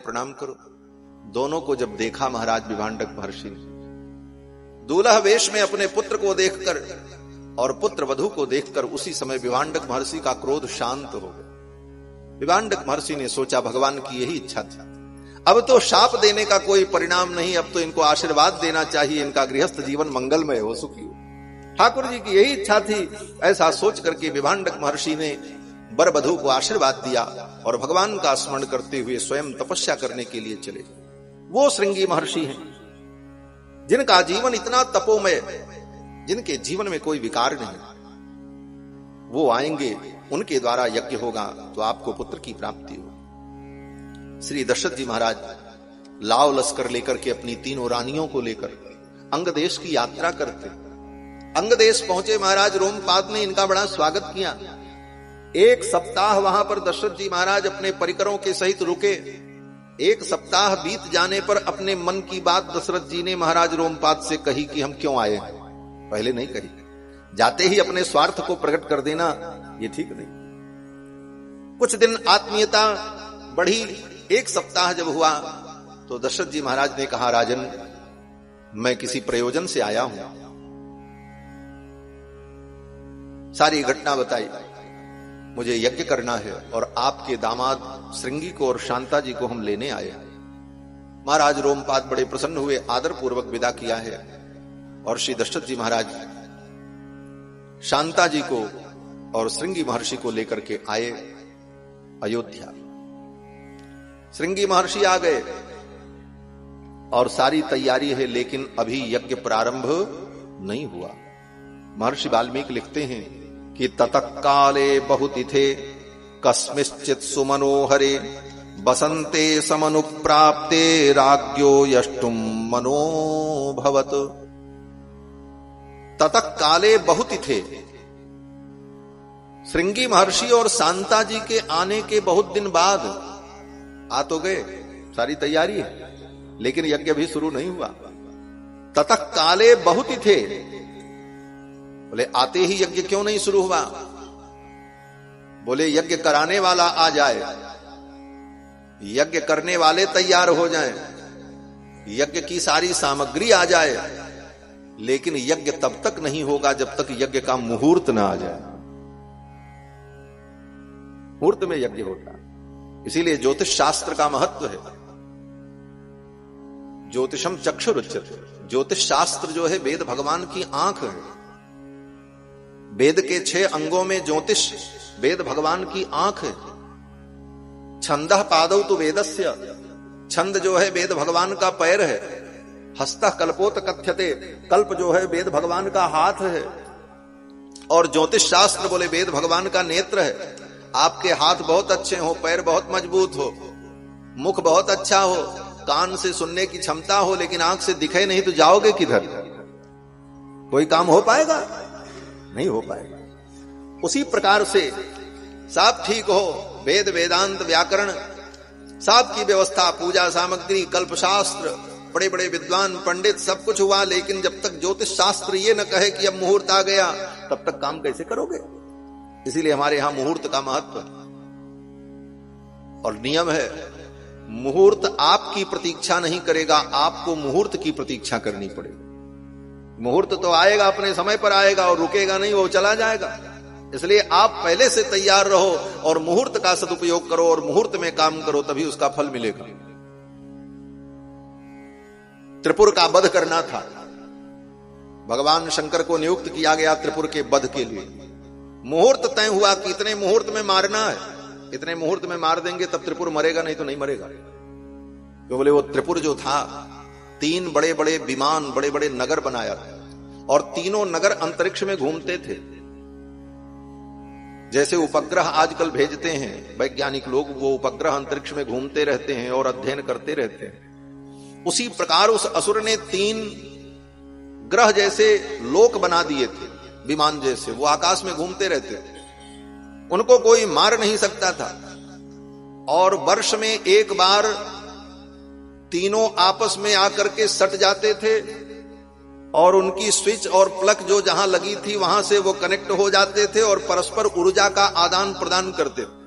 प्रणाम करो। दोनों को जब देखा महाराज विभांडक महर्षि ने, दूल्हा वेश में अपने पुत्र को देखकर और पुत्र वधू को देखकर उसी समय विभांडक महर्षि का क्रोध शांत हो गया। विभांडक महर्षि ने सोचा भगवान की यही इच्छा थी, अब तो शाप देने का कोई परिणाम नहीं, अब तो इनको आशीर्वाद देना चाहिए, इनका गृहस्थ जीवन मंगलमय हो, सुखी हो। ठाकुर जी की यही इच्छा थी। ऐसा सोच करके विभांडक महर्षि ने वर वधू को आशीर्वाद दिया और भगवान का स्मरण करते हुए स्वयं तपस्या करने के लिए चले। वो श्रृंगी महर्षि हैं जिनका जीवन इतना तपोमय, जिनके जीवन में कोई विकार नहीं। वो आएंगे, उनके द्वारा यज्ञ होगा तो आपको पुत्र की प्राप्ति हो। श्री दशरथ जी महाराज लाव लश्कर लेकर के अपनी तीनों रानियों को लेकर अंगदेश की यात्रा करते। अंगदेश पहुंचे महाराज, रोमपाद ने इनका बड़ा स्वागत किया। एक सप्ताह वहां पर दशरथ जी महाराज अपने परिकरों के सहित रुके। एक सप्ताह बीत जाने पर अपने मन की बात दशरथ जी ने महाराज रोमपाद से कही कि हम क्यों आए हैं। पहले नहीं कही, जाते ही अपने स्वार्थ को प्रकट कर देना ये ठीक नहीं। कुछ दिन आत्मीयता बढ़ी। एक सप्ताह जब हुआ तो दशरथ जी महाराज ने कहा, राजन मैं किसी प्रयोजन से आया हूं। सारी घटना बताई। मुझे यज्ञ करना है और आपके दामाद श्रृंगी को और शांता जी को हम लेने आए। महाराज रोमपाद बड़े प्रसन्न हुए, आदर पूर्वक विदा किया है और श्री दशरथ जी महाराज शांता जी को और श्रृंगी महर्षि को लेकर के आए अयोध्या। श्रृंगी महर्षि आ गए और सारी तैयारी है, लेकिन अभी यज्ञ प्रारंभ नहीं हुआ। महर्षि वाल्मीकि लिखते हैं कि ततकाले बहुतिथे कस्मिश्चित् सुमनोहरे बसंते समनुप्राप्ते राज्ञो यष्टुम मनोभवत। ततकाले बहुतिथे, श्रृंगी महर्षि और शांता जी के आने के बहुत दिन बाद आ तो गए, सारी तैयारी है, लेकिन यज्ञ भी शुरू नहीं हुआ। ततकाले बहुतिथे, बोले आते ही यज्ञ क्यों नहीं शुरू हुआ? बोले यज्ञ कराने वाला आ जाए, यज्ञ करने वाले तैयार हो जाएं, यज्ञ की सारी सामग्री आ जाए, लेकिन यज्ञ तब तक नहीं होगा जब तक यज्ञ का मुहूर्त ना आ जाए। मुहूर्त में यज्ञ होता, इसीलिए ज्योतिष शास्त्र का महत्व है। ज्योतिषम चक्षुरुच्यते, ज्योतिष शास्त्र जो है वेद भगवान की आंख है। वेद के 6 अंगों में ज्योतिष वेद भगवान की आंख है। छंदः पादौ तु वेदस्य, छंद जो है वेद भगवान का पैर है। हस्तः कल्पोत कथ्यते, कल्प जो है वेद भगवान का हाथ है। और ज्योतिष शास्त्र बोले वेद भगवान का नेत्र है। आपके हाथ बहुत अच्छे हो, पैर बहुत मजबूत हो, मुख बहुत अच्छा हो, कान से सुनने की क्षमता हो, लेकिन आंख से दिखे नहीं तो जाओगे किधर? कोई काम हो पाएगा? नहीं हो पाएगा। उसी प्रकार से सब ठीक हो, वेद वेदांत व्याकरण सब की व्यवस्था, पूजा सामग्री, कल्पशास्त्र, बड़े बड़े विद्वान पंडित, सब कुछ हुआ, लेकिन जब तक ज्योतिष शास्त्र ये न कहे कि अब मुहूर्त आ गया, तब तक काम कैसे करोगे? इसीलिए हमारे यहां मुहूर्त का महत्व और नियम है। मुहूर्त आपकी प्रतीक्षा नहीं करेगा, आपको मुहूर्त की प्रतीक्षा करनी पड़ेगी। मुहूर्त तो आएगा, अपने समय पर आएगा और रुकेगा नहीं, वो चला जाएगा। इसलिए आप पहले से तैयार रहो और मुहूर्त का सदुपयोग करो और मुहूर्त में काम करो, तभी उसका फल मिलेगा। त्रिपुर का वध करना था, भगवान शंकर को नियुक्त किया गया त्रिपुर के वध के लिए। मुहूर्त तय हुआ कि इतने मुहूर्त में मारना है, इतने मुहूर्त में मार देंगे तब त्रिपुर मरेगा, नहीं तो नहीं मरेगा। तो बोले वो त्रिपुर जो था, 3 बड़े बड़े विमान, बड़े बड़े नगर बनाया था और तीनों नगर अंतरिक्ष में घूमते थे। जैसे उपग्रह आजकल भेजते हैं वैज्ञानिक लोग, वो उपग्रह अंतरिक्ष में घूमते रहते हैं और अध्ययन करते रहते हैं। उसी प्रकार उस असुर ने 3 ग्रह जैसे लोक बना दिए थे, विमान जैसे, वो आकाश में घूमते रहते थे। उनको कोई मार नहीं सकता था और वर्ष में एक बार तीनों आपस में आकर के सट जाते थे और उनकी स्विच और प्लग जो जहां लगी थी वहां से वो कनेक्ट हो जाते थे और परस्पर ऊर्जा का आदान प्रदान करते थे।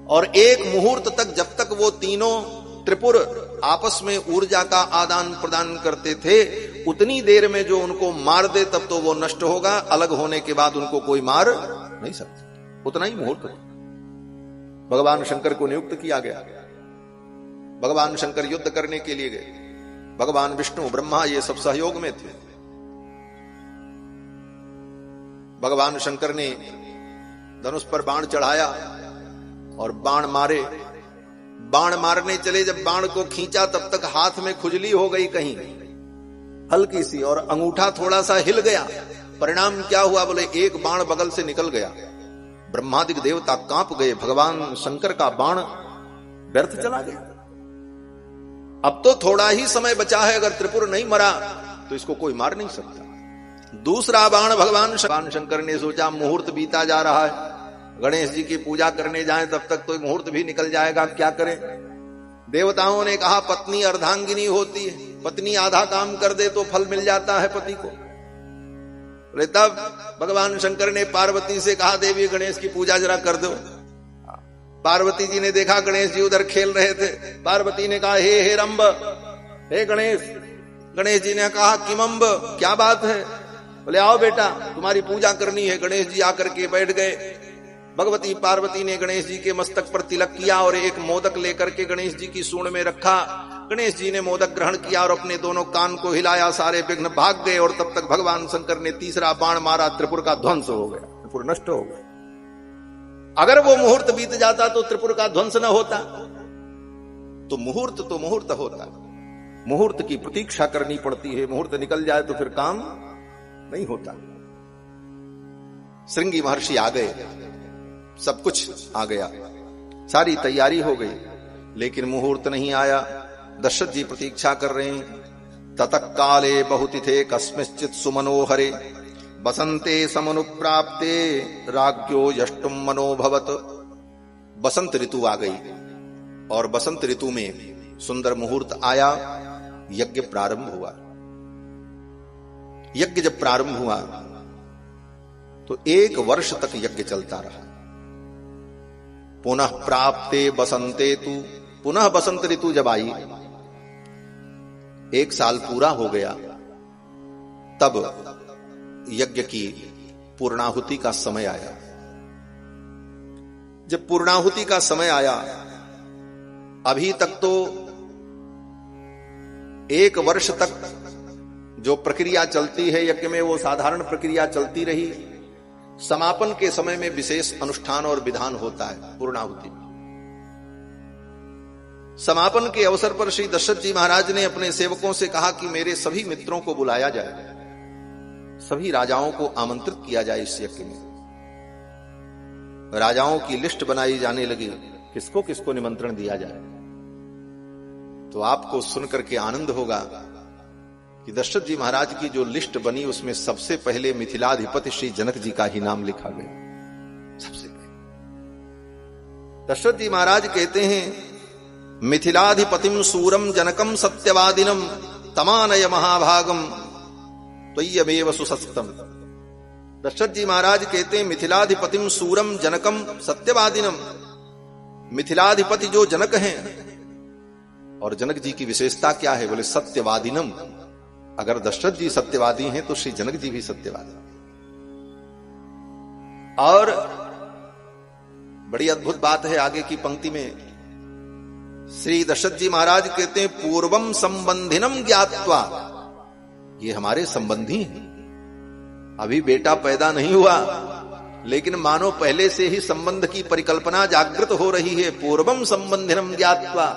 और एक मुहूर्त तक जब तक वो तीनों त्रिपुर आपस में ऊर्जा का आदान प्रदान करते थे, उतनी देर में जो उनको मार दे तब तो वो नष्ट होगा, अलग होने के बाद उनको कोई मार नहीं सकता। उतना ही मुहूर्त भगवान शंकर को नियुक्त किया गया। भगवान शंकर युद्ध करने के लिए गए, भगवान विष्णु ब्रह्मा ये सब सहयोग में थे। भगवान शंकर ने धनुष पर बाण चढ़ाया और बाण मारे। बाण मारने चले, जब बाण को खींचा तब तक हाथ में खुजली हो गई कहीं हल्की सी, और अंगूठा थोड़ा सा हिल गया। परिणाम क्या हुआ? बोले एक बाण बगल से निकल गया। ब्रह्मादिक देवता कांप गए, भगवान शंकर का बाण व्यर्थ चला गया। अब तो थोड़ा ही समय बचा है, अगर त्रिपुर नहीं मरा तो इसको कोई मार नहीं सकता। दूसरा बाण भगवान शंकर ने सोचा मुहूर्त बीता जा रहा है, गणेश जी की पूजा करने जाएं तब तक तो मुहूर्त भी निकल जाएगा, क्या करें? देवताओं ने कहा पत्नी अर्धांगिनी होती है, पत्नी आधा काम कर दे तो फल मिल जाता है पति को। तब भगवान शंकर ने पार्वती से कहा देवी गणेश की पूजा जरा कर दो। पार्वती जी ने देखा गणेश जी उधर खेल रहे थे। पार्वती ने कहा हे रंब, हे गणेश। गणेश जी ने कहा किमंब, क्या बात है? बोले आओ बेटा तुम्हारी पूजा करनी है। गणेश जी आकर के बैठ गए। भगवती पार्वती ने गणेश जी के मस्तक पर तिलक किया और एक मोदक लेकर के गणेश जी की सूंड में रखा। गणेश जी ने मोदक ग्रहण किया और अपने दोनों कान को हिलाया, सारे विघ्न भाग गए। और तब तक भगवान शंकर ने तीसरा बाण मारा, त्रिपुर का ध्वंस हो गया, त्रिपुर नष्ट हो गया। अगर वो मुहूर्त बीत जाता तो त्रिपुर का ध्वंस न होता। तो मुहूर्त होता, मुहूर्त की प्रतीक्षा करनी पड़ती है। मुहूर्त निकल जाए तो फिर काम नहीं होता। श्रृंगी महर्षि आ गए, सब कुछ आ गया, सारी तैयारी हो गई, लेकिन मुहूर्त नहीं आया। दशरथ जी प्रतीक्षा कर रहे हैं। ततः काले बहुतिथे कस्मिश्चित सुमनोहरे बसंते समनुप्राप्ते राज्ञो यष्टुम मनोभवत। बसंत ऋतु आ गई और बसंत ऋतु में सुंदर मुहूर्त आया। यज्ञ प्रारंभ हुआ। यज्ञ जब प्रारंभ हुआ तो 1 वर्ष तक यज्ञ चलता रहा। पुनः प्राप्ते बसंते तु, पुनः बसंत ऋतु जब आई, 1 साल पूरा हो गया, तब यज्ञ की पूर्णाहुति का समय आया। जब पूर्णाहुति का समय आया, अभी तक तो 1 वर्ष तक जो प्रक्रिया चलती है यज्ञ में वो साधारण प्रक्रिया चलती रही। समापन के समय में विशेष अनुष्ठान और विधान होता है पूर्णाहुति में। समापन के अवसर पर श्री दशरथ जी महाराज ने अपने सेवकों से कहा कि मेरे सभी मित्रों को बुलाया जाए, सभी राजाओं को आमंत्रित किया जाए इस यज्ञ में। राजाओं की लिस्ट बनाई जाने लगी, किसको किसको निमंत्रण दिया जाए। तो आपको सुनकर के आनंद होगा कि दशरथ जी महाराज की जो लिस्ट बनी उसमें सबसे पहले मिथिलाधिपति श्री जनक जी का ही नाम लिखा गया। सबसे पहले दशरथ जी महाराज कहते हैं मिथिलाधिपतिम सूरम जनकम सत्यवादिनम तमानय महाभागम त्वय्यमेव सुसस्तम। दशरथ जी महाराज कहते हैं मिथिलाधिपतिम सूरम जनकम सत्यवादिनम। मिथिलाधिपति जो जनक हैं, और जनक जी की विशेषता क्या है? बोले सत्यवादिनम। अगर दशरथ जी सत्यवादी हैं तो श्री जनक जी भी सत्यवादी। और बड़ी अद्भुत बात है आगे की पंक्ति में। श्री दशरथ जी महाराज कहते हैं पूर्वम संबंधिनम ज्ञात्वा, ये हमारे संबंधी हैं। अभी बेटा पैदा नहीं हुआ, लेकिन मानो पहले से ही संबंध की परिकल्पना जागृत हो रही है। पूर्वम संबंधिनम ज्ञात्वा,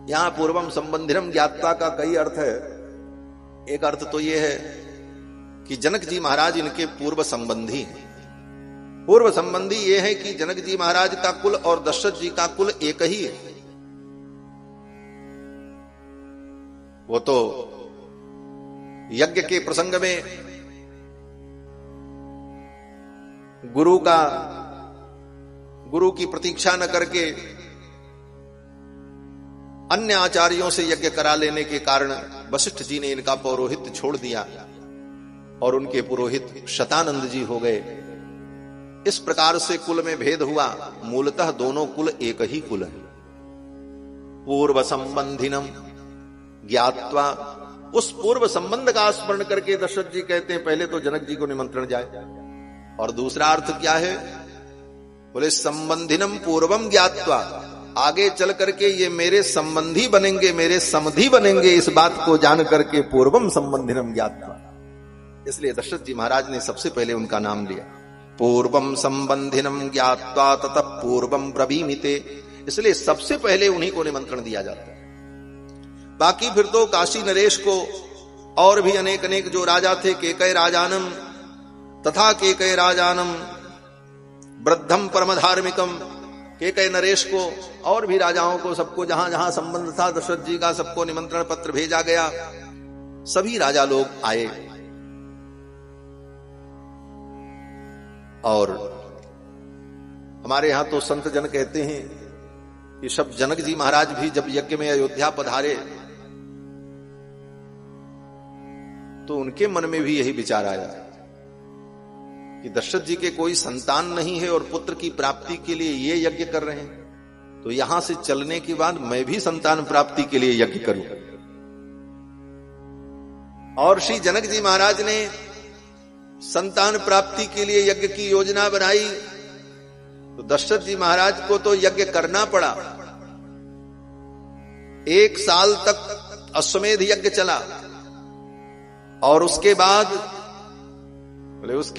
यहां पूर्वम संबंधिनम ज्ञात्वा का कई अर्थ है। एक अर्थ तो यह है कि जनक जी महाराज इनके पूर्व संबंधी हैं। पूर्व संबंधी यह है कि जनक जी महाराज का कुल और दशरथ जी का कुल एक ही है। वो तो यज्ञ के प्रसंग में गुरु की प्रतीक्षा न करके अन्य आचार्यों से यज्ञ करा लेने के कारण वशिष्ठ जी ने इनका पौरोहित्य छोड़ दिया और उनके पुरोहित शतानंद जी हो गए। इस प्रकार से कुल में भेद हुआ। मूलतः दोनों कुल एक ही कुल है। पूर्व संबंधिनम ज्ञात्वा, उस पूर्व संबंध का स्मरण करके दशरथ जी कहते हैं पहले तो जनक जी को निमंत्रण जाए। और दूसरा अर्थ क्या है? बोले संबंधिनम पूर्वम ज्ञात्वा, आगे चल करके ये मेरे संबंधी बनेंगे, मेरे समधि बनेंगे, इस बात को जान करके पूर्वम संबंधिनम ज्ञात्वा। इसलिए दशरथ जी महाराज ने सबसे पहले उनका नाम लिया, पूर्वम संबंधिनम ज्ञात्वा ततः पूर्वम ब्रवीमिते। इसलिए सबसे पहले उन्हीं को निमंत्रण दिया जाता है। बाकी फिर तो काशी नरेश को और भी अनेक अनेक जो राजा थे, केकय राजानम तथा केकय राजानम वृद्धम परम धार्मिकम, केकय नरेश को और भी राजाओं को, सबको जहां जहां संबंध था दशरथ जी का, सबको निमंत्रण पत्र भेजा गया। सभी राजा लोग आए और हमारे यहां तो संत जन कहते हैं कि सब जनक जी महाराज भी जब यज्ञ में अयोध्या पधारे तो उनके मन में भी यही विचार आया कि दशरथ जी के कोई संतान नहीं है और पुत्र की प्राप्ति के लिए ये यज्ञ कर रहे हैं, तो यहां से चलने के बाद मैं भी संतान प्राप्ति के लिए यज्ञ करूं। और श्री जनक जी महाराज ने संतान प्राप्ति के लिए यज्ञ की योजना बनाई, तो दशरथ जी महाराज को तो यज्ञ करना पड़ा। 1 साल तक अश्वमेध यज्ञ चला और उसके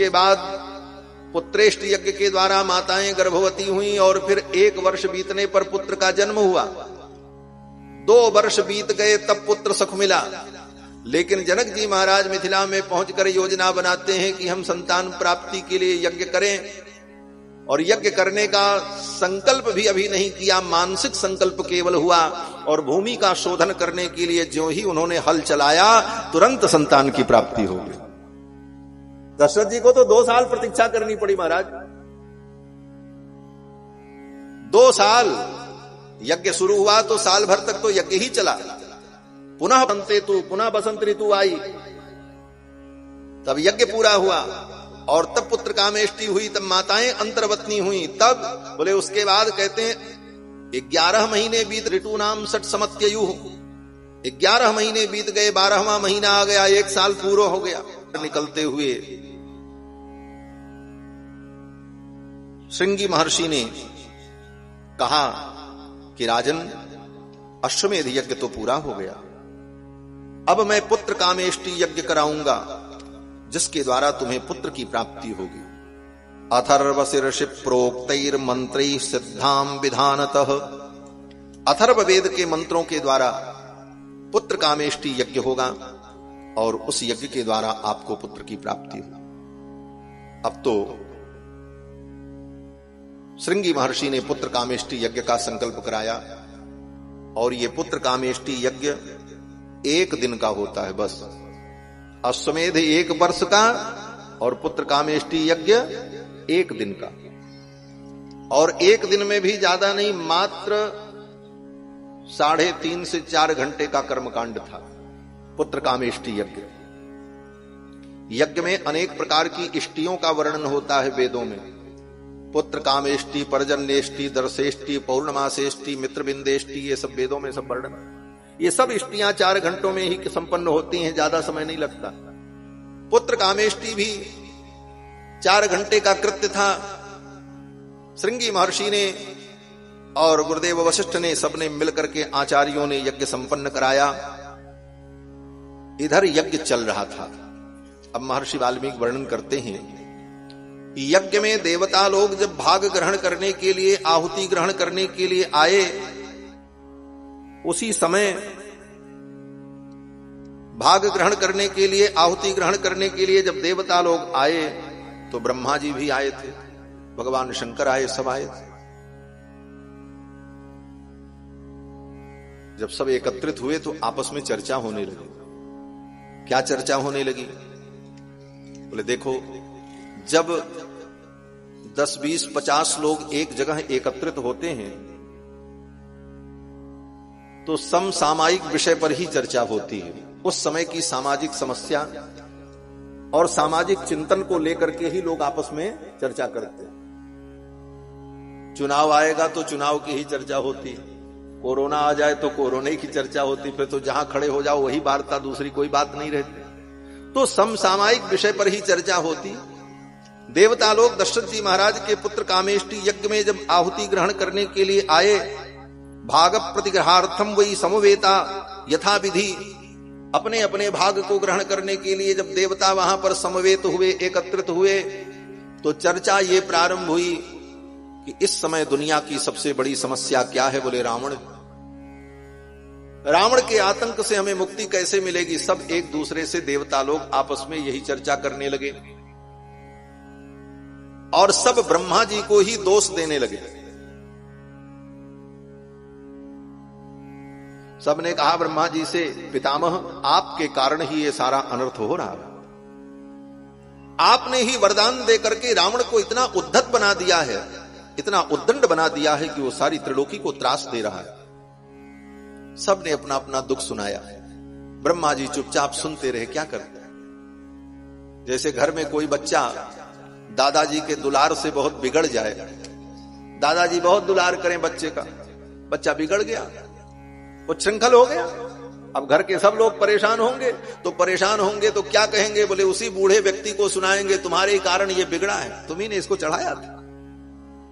बाद पुत्रेष्ट यज्ञ के द्वारा माताएं गर्भवती हुई और फिर 1 वर्ष बीतने पर पुत्र का जन्म हुआ। 2 वर्ष बीत गए तब पुत्र सुख मिला। लेकिन जनक जी महाराज मिथिला में पहुंचकर योजना बनाते हैं कि हम संतान प्राप्ति के लिए यज्ञ करें, और यज्ञ करने का संकल्प भी अभी नहीं किया, मानसिक संकल्प केवल हुआ। और भूमि का शोधन करने के लिए ज्यों ही उन्होंने हल चलाया, तुरंत संतान की प्राप्ति हो गई। दशरथ जी को तो 2 साल प्रतीक्षा करनी पड़ी महाराज। 2 साल यज्ञ शुरू हुआ तो साल भर तक तो यज्ञ ही चला। पुनः पुनः बसंत ऋतु आई, तब यज्ञ पूरा हुआ और तब पुत्र कामेष्टि हुई, तब माताएं अंतर्वतनी हुई। तब बोले उसके बाद कहते हैं 11 महीने बीत ऋतु नाम 60 समत्ययुः, 11 महीने बीत गए, 12वां महीना आ गया, 1 साल पूरा हो गया। निकलते हुए श्रृंगी महर्षि ने कहा कि राजन, अश्वमेध यज्ञ तो पूरा हो गया, अब मैं पुत्र कामेष्टि यज्ञ कराऊंगा जिसके द्वारा तुम्हें पुत्र की प्राप्ति होगी। अथर्वशीर्षि प्रोक्तैर मंत्रैः सिद्धाम विधानतः, अथर्व वेद के मंत्रों के द्वारा पुत्र कामेष्टि यज्ञ होगा और उस यज्ञ के द्वारा आपको पुत्र की प्राप्ति होगी। अब तो श्रृंगी महर्षि ने पुत्र कामेष्टि यज्ञ का संकल्प कराया और ये पुत्र कामेष्टि यज्ञ 1 दिन का होता है बस। अश्वमेध 1 वर्ष का और पुत्र कामेष्टि यज्ञ 1 दिन का, और 1 दिन में भी ज्यादा नहीं, मात्र 3.5 से 4 घंटे का कर्मकांड था पुत्र कामेष्टि यज्ञ। यज्ञ में अनेक प्रकार की इष्टियों का वर्णन होता है वेदों में। पुत्र कामेष्टि, पर्जन्येष्टि, दर्शेष्टि, पौर्णमासेष्टि, मित्रबिंदेष्टि, ये सब वेदों में सब वर्णन। ये सब इष्टियां 4 घंटों में ही संपन्न होती हैं, ज्यादा समय नहीं लगता। पुत्र कामेष्टि भी 4 घंटे का कृत्य था। श्रृंगी महर्षि ने और गुरुदेव वशिष्ठ ने सबने मिलकर के आचार्यों ने यज्ञ संपन्न कराया। इधर यज्ञ चल रहा था। अब महर्षि वाल्मीकि वर्णन करते हैं, यज्ञ में देवता लोग जब भाग ग्रहण करने के लिए, आहुति ग्रहण करने के लिए आए, उसी समय भाग ग्रहण करने के लिए, आहुति ग्रहण करने के लिए जब देवता लोग आए तो ब्रह्मा जी भी आए थे, भगवान शंकर आए, सब आए थे। जब सब एकत्रित हुए तो आपस में चर्चा होने लगी। क्या चर्चा होने लगी? बोले देखो, जब 10, 20, 50 लोग एक जगह एकत्रित होते हैं तो समसामयिक विषय पर ही चर्चा होती है। उस समय की सामाजिक समस्या और सामाजिक चिंतन को लेकर के ही लोग आपस में चर्चा करते हैं। चुनाव आएगा तो चुनाव की ही चर्चा होती है, कोरोना आ जाए तो कोरोना की चर्चा होती, फिर तो जहां खड़े हो जाओ वही वार्ता, दूसरी कोई बात नहीं रहती। तो समसामयिक विषय पर ही चर्चा होती। देवता लोग दशरथ जी महाराज के पुत्र कामेष्टि यज्ञ में जब आहुति ग्रहण करने के लिए आए, भाग प्रतिग्रहार्थम वही समवेता यथा विधि, अपने अपने भाग को ग्रहण करने के लिए जब देवता वहां पर समवेत हुए, एकत्रित हुए, तो चर्चा ये प्रारंभ हुई कि इस समय दुनिया की सबसे बड़ी समस्या क्या है? बोले रावण। रावण के आतंक से हमें मुक्ति कैसे मिलेगी? सब एक दूसरे से देवता लोग आपस में यही चर्चा करने लगे और सब ब्रह्मा जी को ही दोष देने लगे। सबने कहा ब्रह्मा जी से, पितामह आपके कारण ही ये सारा अनर्थ हो रहा है, आपने ही वरदान दे करके रावण को इतना उद्धत बना दिया है, इतना उद्दंड बना दिया है कि वो सारी त्रिलोकी को त्रास दे रहा है। सबने अपना अपना दुख सुनाया। ब्रह्मा जी चुपचाप सुनते रहे, क्या करते हैं? जैसे घर में कोई बच्चा दादाजी के दुलार से बहुत बिगड़ जाए, दादाजी बहुत दुलार करें बच्चे का, बच्चा बिगड़ गया, उच्छृंखल हो गया, अब घर के सब लोग परेशान होंगे, तो परेशान होंगे तो क्या कहेंगे? बोले उसी बूढ़े व्यक्ति को सुनाएंगे, तुम्हारे कारण ये बिगड़ा है, तुम्ही ने इसको चढ़ाया था,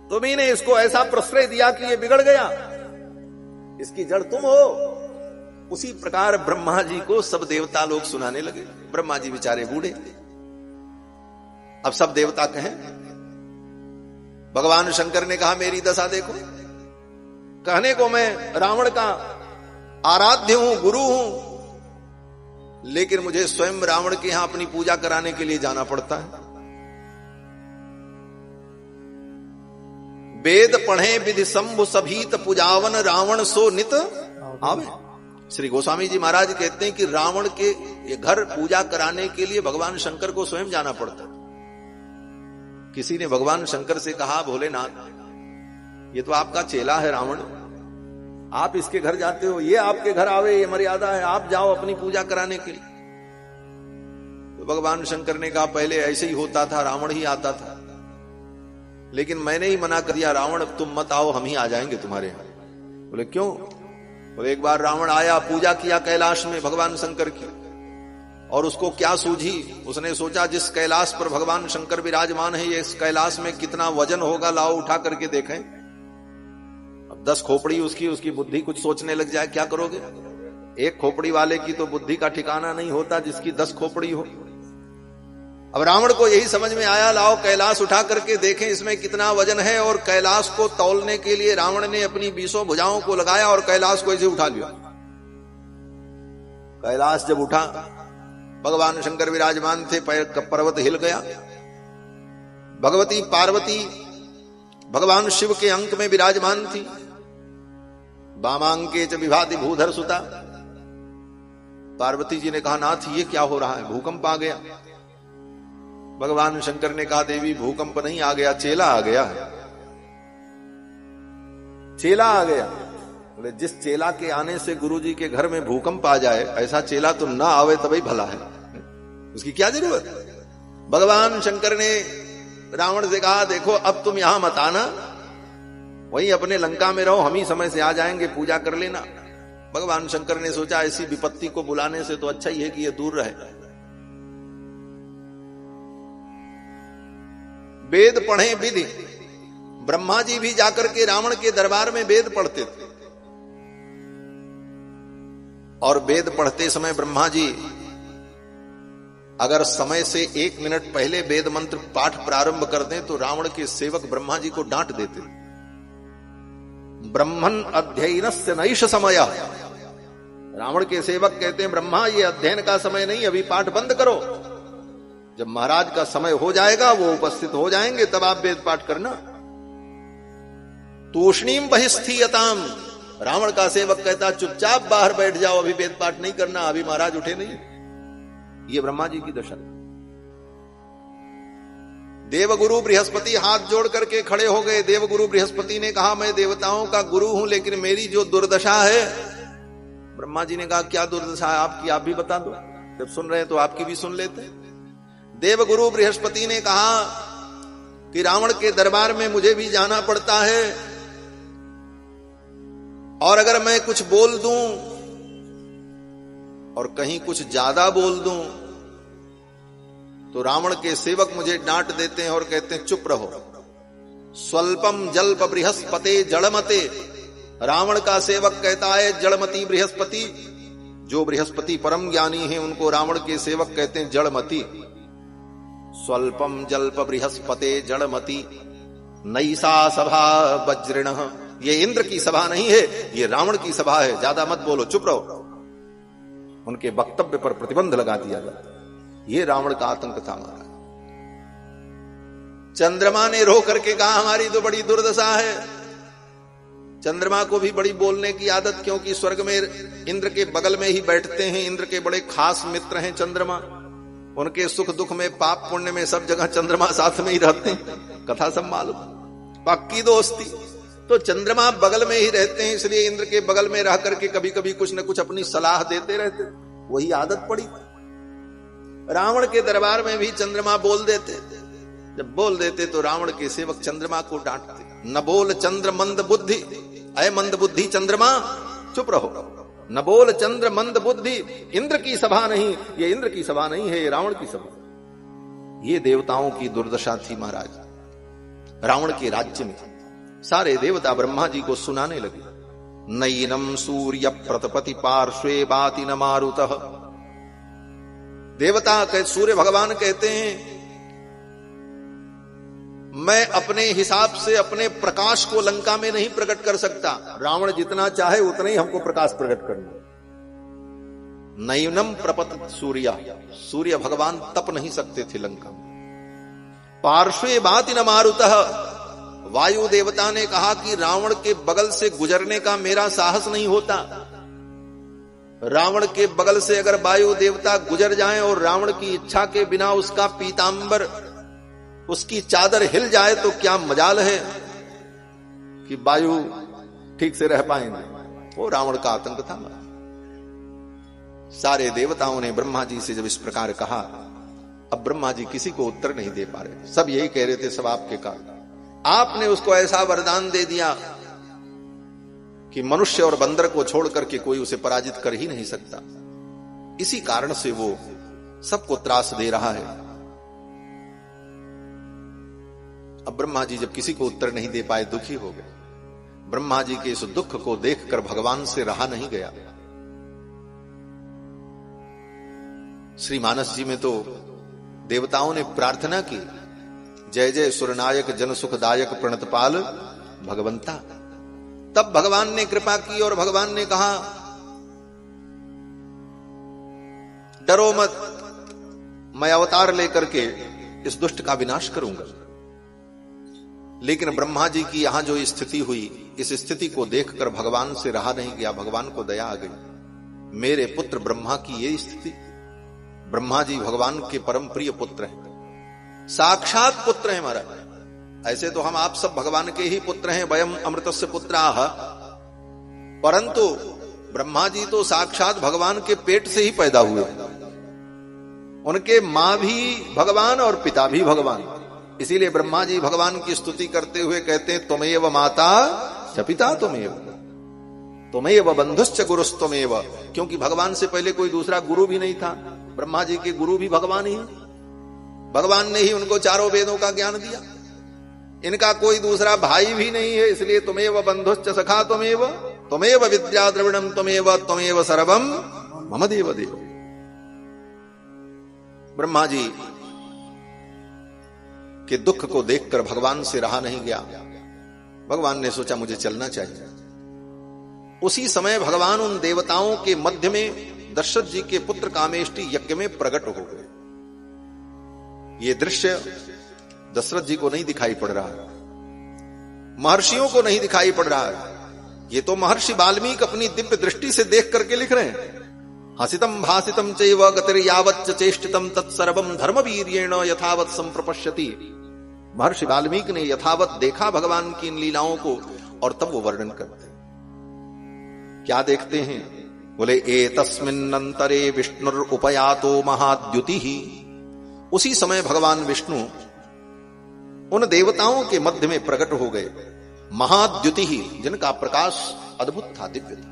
तुम्ही ने इसको ऐसा प्रश्रय दिया कि ये बिगड़ गया, इसकी जड़ तुम हो। उसी प्रकार ब्रह्मा जी को सब देवता लोग सुनाने लगे। ब्रह्मा जी बेचारे बूढ़े, अब सब देवता कहें। भगवान शंकर ने कहा मेरी दशा देखो, कहने को मैं रावण का आराध्य हूं, गुरु हूं, लेकिन मुझे स्वयं रावण के यहां अपनी पूजा कराने के लिए जाना पड़ता है। वेद पढ़े विधि शंभु सभीत पुजावन रावण सो नित आवे। श्री गोस्वामी जी महाराज कहते हैं कि रावण के ये घर पूजा कराने के लिए भगवान शंकर को स्वयं जाना पड़ता। किसी ने भगवान शंकर से कहा, भोलेनाथ ये तो आपका चेला है रावण, आप इसके घर जाते हो, ये आपके घर आवे ये मर्यादा है, आप जाओ अपनी पूजा कराने के लिए। तो भगवान शंकर ने कहा पहले ऐसे ही होता था, रावण ही आता था, लेकिन मैंने ही मना कर दिया, रावण तुम मत आओ, हम ही आ जाएंगे तुम्हारे यहां। बोले क्यों? बोले एक बार रावण आया, पूजा किया कैलाश में भगवान शंकर की, और उसको क्या सूझी, उसने सोचा जिस कैलाश पर भगवान शंकर विराजमान है, ये इस कैलाश में कितना वजन होगा, लाओ उठा करके देखें। अब 10 खोपड़ी उसकी बुद्धि कुछ सोचने लग जाए, क्या करोगे? एक खोपड़ी वाले की तो बुद्धि का ठिकाना नहीं होता, जिसकी 10 खोपड़ी हो। अब रावण को यही समझ में आया, लाओ कैलाश उठा करके देखें इसमें कितना वजन है, और कैलाश को तौलने के लिए रावण ने अपनी 20 भुजाओं को लगाया और कैलाश को ऐसे उठा लिया। कैलाश जब उठा, भगवान शंकर विराजमान थे, पर्वत हिल गया। भगवती पार्वती भगवान शिव के अंक में विराजमान थी। वामांके च विभाति भूधर सुता। पार्वती जी ने कहा नाथ ये क्या हो रहा है, भूकंप आ गया। भगवान शंकर ने कहा देवी भूकंप नहीं आ गया, चेला आ गया है, चेला आ गया। बोले जिस चेला के आने से गुरुजी के घर में भूकंप आ जाए, ऐसा चेला तो ना आवे तभी भला है, उसकी क्या जरूरत। भगवान शंकर ने रावण से कहा देखो अब तुम यहां मत आना, वहीं अपने लंका में रहो, हम ही समय से आ जाएंगे, पूजा कर लेना। भगवान शंकर ने सोचा ऐसी विपत्ति को बुलाने से तो अच्छा ही है कि ये दूर रहे। वेद पढ़े विधि, ब्रह्मा जी भी जाकर के रावण के दरबार में वेद पढ़ते थे, और वेद पढ़ते समय ब्रह्मा जी अगर समय से 1 मिनट पहले वेद मंत्र पाठ प्रारंभ कर दें तो रावण के सेवक ब्रह्मा जी को डांट देते। ब्रह्मन अध्ययनस्य नैष समय, रावण के सेवक कहते हैं ब्रह्मा ये अध्ययन का समय नहीं, अभी पाठ बंद करो, जब महाराज का समय हो जाएगा वो उपस्थित हो जाएंगे तब आप वेद पाठ करना। तूष्णीम बहिस्थीयताम, रावण का सेवक कहता चुपचाप बाहर बैठ जाओ, अभी वेद पाठ नहीं करना, अभी महाराज उठे नहीं। ये ब्रह्मा जी की दशा। देवगुरु बृहस्पति हाथ जोड़ करके खड़े हो गए। देवगुरु बृहस्पति ने कहा मैं देवताओं का गुरु हूं, लेकिन मेरी जो दुर्दशा है। ब्रह्मा जी ने कहा क्या दुर्दशा है आपकी, आप भी बता दो, जब सुन रहे हैं तो आपकी भी सुन लेते हैं। देवगुरु बृहस्पति ने कहा कि रावण के दरबार में मुझे भी जाना पड़ता है, और अगर मैं कुछ बोल दूं और कहीं कुछ ज्यादा बोल दूं तो रावण के सेवक मुझे डांट देते हैं और कहते हैं चुप रहो। स्वल्पम जल्प बृहस्पते जड़मते, रावण का सेवक कहता है जड़मती बृहस्पति, जो बृहस्पति परम ज्ञानी हैं उनको रावण के सेवक कहते हैं जड़मती। स्वल्पम जल्प बृहस्पते जड़मती नैसा सभा वज्रिण, ये इंद्र की सभा नहीं है, ये रावण की सभा है, ज्यादा मत बोलो, चुप रहो। उनके वक्तव्य पर प्रतिबंध लगा दिया जाता। ये रावण का आतंक था हमारा। चंद्रमा ने रो करके कहा हमारी तो बड़ी दुर्दशा है। चंद्रमा को भी बड़ी बोलने की आदत, क्योंकि स्वर्ग में इंद्र के बगल में ही बैठते हैं, इंद्र के बड़े खास मित्र हैं चंद्रमा। उनके सुख दुख में, पाप पुण्य में, सब जगह चंद्रमा साथ में ही रहते हैं, कथा सब मालूम, पक्की दोस्ती। तो चंद्रमा बगल में ही रहते हैं, इसलिए इंद्र के बगल में रह करके कभी कभी कुछ न कुछ अपनी सलाह देते रहते, वही आदत पड़ी। रावण के दरबार में भी चंद्रमा बोल देते, जब बोल देते तो रावण के सेवक चंद्रमा को डांटते, न बोल चंद्र मंद बुद्धि, अय मंद बुद्धि चंद्रमा चुप रहो, न बोल चंद्र मंद बुद्धि, इंद्र की सभा नहीं, ये इंद्र की सभा नहीं है, ये रावण की सभा। ये देवताओं की दुर्दशा थी महाराज। रावण के राज्य में सारे देवता ब्रह्मा जी को सुनाने लगे, नैनम सूर्य प्रतपति पार्श्वे बाति न मारुतः। देवता सूर्य भगवान कहते हैं मैं अपने हिसाब से अपने प्रकाश को लंका में नहीं प्रकट कर सकता, रावण जितना चाहे उतना ही हमको प्रकाश प्रकट करना। नैनम प्रपत सूर्य, सूर्य भगवान तप नहीं सकते थे लंका में। पार्श्वे बाति न मारुतः, वायु देवता ने कहा कि रावण के बगल से गुजरने का मेरा साहस नहीं होता। रावण के बगल से अगर वायु देवता गुजर जाएं और रावण की इच्छा के बिना उसका पीतांबर, उसकी चादर हिल जाए तो क्या मजाल है कि वायु ठीक से रह पाएंगे। वो रावण का आतंक था। सारे देवताओं ने ब्रह्मा जी से जब इस प्रकार कहा, अब ब्रह्मा जी किसी को उत्तर नहीं दे पा रहे, सब यही कह रहे थे सब आपके कारण। आपने उसको ऐसा वरदान दे दिया कि मनुष्य और बंदर को छोड़ करके कोई उसे पराजित कर ही नहीं सकता। इसी कारण से वो सबको त्रास दे रहा है। अब ब्रह्मा जी जब किसी को उत्तर नहीं दे पाए, दुखी हो गए। ब्रह्मा जी के इस दुख को देखकर भगवान से रहा नहीं गया। श्री मानस जी में तो देवताओं ने प्रार्थना की, जय जय सुरनायक जन सुखदायक प्रणतपाल भगवंता। तब भगवान ने कृपा की और भगवान ने कहा डरो मत, मैं अवतार लेकर के इस दुष्ट का विनाश करूंगा। लेकिन ब्रह्मा जी की यहां जो स्थिति हुई, इस स्थिति को देखकर भगवान से रहा नहीं गया। भगवान को दया आ गई, मेरे पुत्र ब्रह्मा की ये स्थिति। ब्रह्मा जी भगवान के परम प्रिय पुत्र हैं, साक्षात पुत्र हैं महाराज। ऐसे तो हम आप सब भगवान के ही पुत्र हैं, वयम अमृतस्य पुत्राः, परंतु ब्रह्मा जी तो साक्षात भगवान के पेट से ही पैदा हुए। उनके मां भी भगवान और पिता भी भगवान। इसीलिए ब्रह्मा जी भगवान की स्तुति करते हुए कहते हैं त्वमेव माता च पिता त्वमेव, त्वमेव बंधुश्च गुरुस्त्वमेव। क्योंकि भगवान से पहले कोई दूसरा गुरु भी नहीं था। ब्रह्मा जी के गुरु भी भगवान ही, भगवान ने ही उनको चारों वेदों का ज्ञान दिया। इनका कोई दूसरा भाई भी नहीं है। इसलिए त्वमेव बंधुश्च सखा त्वमेव, त्वमेव विद्या द्रविणम त्वमेव, त्वमेव सर्वम मम देव देव। ब्रह्मा जी के दुख को देखकर भगवान से रहा नहीं गया। भगवान ने सोचा मुझे चलना चाहिए। उसी समय भगवान उन देवताओं के मध्य में दशरथ जी के पुत्र कामेष्टि यज्ञ में प्रकट हो गए। ये दृश्य दशरथ जी को नहीं दिखाई पड़ रहा है, महर्षियों को नहीं दिखाई पड़ रहा है। ये तो महर्षि वाल्मीकि अपनी दिव्य दृष्टि से देख करके लिख रहे हैं। हसितम भासितम चैव गतिर्यावच्च चेष्टितम तत्सर्वं धर्मवीर्येण यथावत् संप्रपश्यति। महर्षि वाल्मीकि ने यथावत देखा भगवान की इन लीलाओं को, और तब वो वर्णन करते हैं। क्या देखते हैं? बोले एतस्मिन्नन्तरे विष्णुरुपयातो महाद्युतिः। उसी समय भगवान विष्णु उन देवताओं के मध्य में प्रकट हो गए महाद्युति ही, जिनका प्रकाश अद्भुत था, दिव्य था।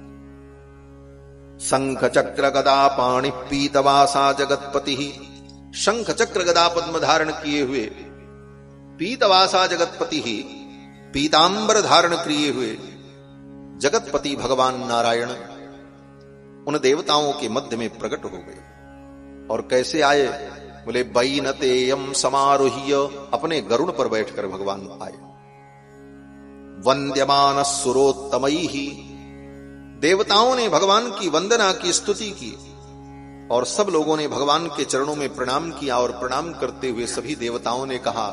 शंख चक्र गदा पाणि पीतवासा जगतपति ही, शंख चक्र गदा पद्म धारण किए हुए, पीतवासा जगतपति ही, पीतांबर धारण किए हुए जगतपति भगवान नारायण उन देवताओं के मध्य में प्रकट हो गए। और कैसे आए? बोले वैनतेयम समारोह्य, अपने गरुड़ पर बैठकर भगवान आए। वंद्यमान सुरोत्तमई ही, देवताओं ने भगवान की वंदना की, स्तुति की, और सब लोगों ने भगवान के चरणों में प्रणाम किया। और प्रणाम करते हुए सभी देवताओं ने कहा,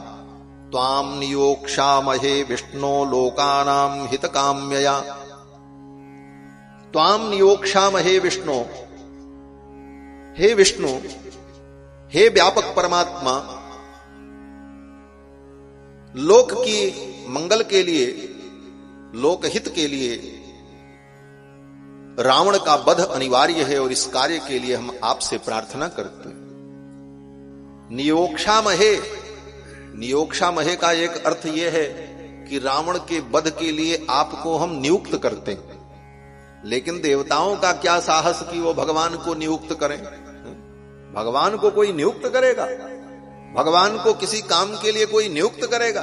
त्वाम नियोक्षामहे विष्णो लोकानां हितकाम्यया। त्वाम नियोक्षामहे विष्णु, हे विष्णु, हे व्यापक परमात्मा, लोक की मंगल के लिए, लोकहित के लिए रावण का वध अनिवार्य है, और इस कार्य के लिए हम आपसे प्रार्थना करते हैं। नियोक्षामहे, नियोक्षामहे का एक अर्थ यह है कि रावण के वध के लिए आपको हम नियुक्त करते हैं। लेकिन देवताओं का क्या साहस कि वो भगवान को नियुक्त करें? भगवान को कोई नियुक्त करेगा? भगवान को किसी काम के लिए कोई नियुक्त करेगा?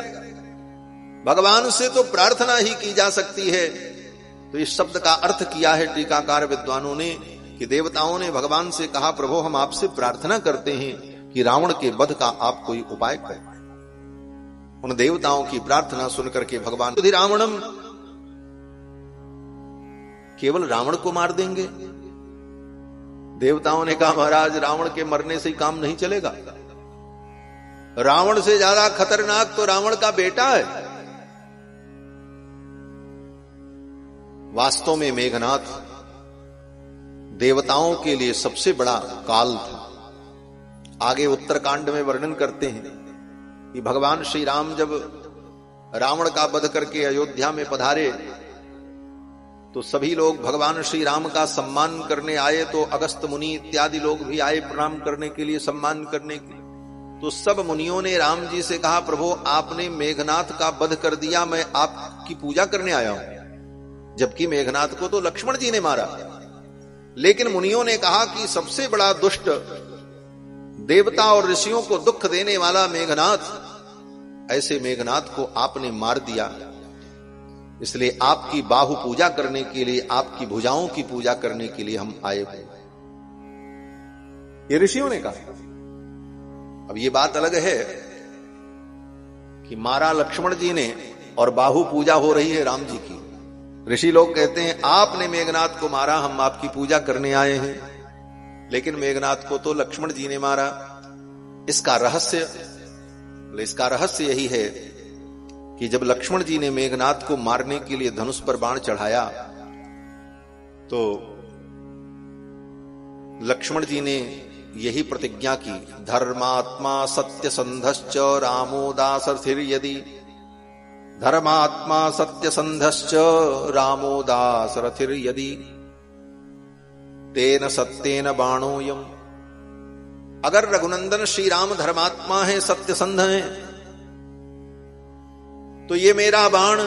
भगवान से तो प्रार्थना ही की जा सकती है। तो इस शब्द का अर्थ किया है टीकाकार विद्वानों ने कि देवताओं ने भगवान से कहा, प्रभु हम आपसे प्रार्थना करते हैं कि रावण के वध का आप कोई उपाय करें। उन देवताओं की प्रार्थना सुनकर के भगवान रावणम, केवल रावण को मार देंगे? देवताओं ने कहा, महाराज रावण के मरने से ही काम नहीं चलेगा। रावण से ज्यादा खतरनाक तो रावण का बेटा है। वास्तव में मेघनाथ देवताओं के लिए सबसे बड़ा काल था। आगे उत्तरकांड में वर्णन करते हैं कि भगवान श्री राम जब रावण का वध करके अयोध्या में पधारे तो सभी लोग भगवान श्री राम का सम्मान करने आए। तो अगस्त मुनि इत्यादि लोग भी आए प्रणाम करने के लिए, सम्मान करने के लिए। तो सब मुनियों ने राम जी से कहा, प्रभु आपने मेघनाथ का वध कर दिया, मैं आपकी पूजा करने आया हूं। जबकि मेघनाथ को तो लक्ष्मण जी ने मारा। लेकिन मुनियों ने कहा कि सबसे बड़ा दुष्ट, देवता और ऋषियों को दुख देने वाला मेघनाथ, ऐसे मेघनाथ को आपने मार दिया, इसलिए आपकी बाहु पूजा करने के लिए, आपकी भुजाओं की पूजा करने के लिए हम आए हुए। ये ऋषियों ने कहा। अब ये बात अलग है कि मारा लक्ष्मण जी ने और बाहु पूजा हो रही है राम जी की। ऋषि लोग कहते हैं आपने मेघनाथ को मारा, हम आपकी पूजा करने आए हैं। लेकिन मेघनाथ को तो लक्ष्मण जी ने मारा। इसका रहस्य यही है कि जब लक्ष्मण जी ने मेघनाथ को मारने के लिए धनुष पर बाण चढ़ाया तो लक्ष्मण जी ने यही प्रतिज्ञा की, धर्मात्मा सत्य संधश्च रामो दासरथिर यदि, धर्मात्मा सत्य संधश्च रामो दासरथिर यदि, तेन सत्येन बाणोयम। अगर रघुनंदन श्री राम धर्मात्मा है, सत्य संध है, तो ये मेरा बाण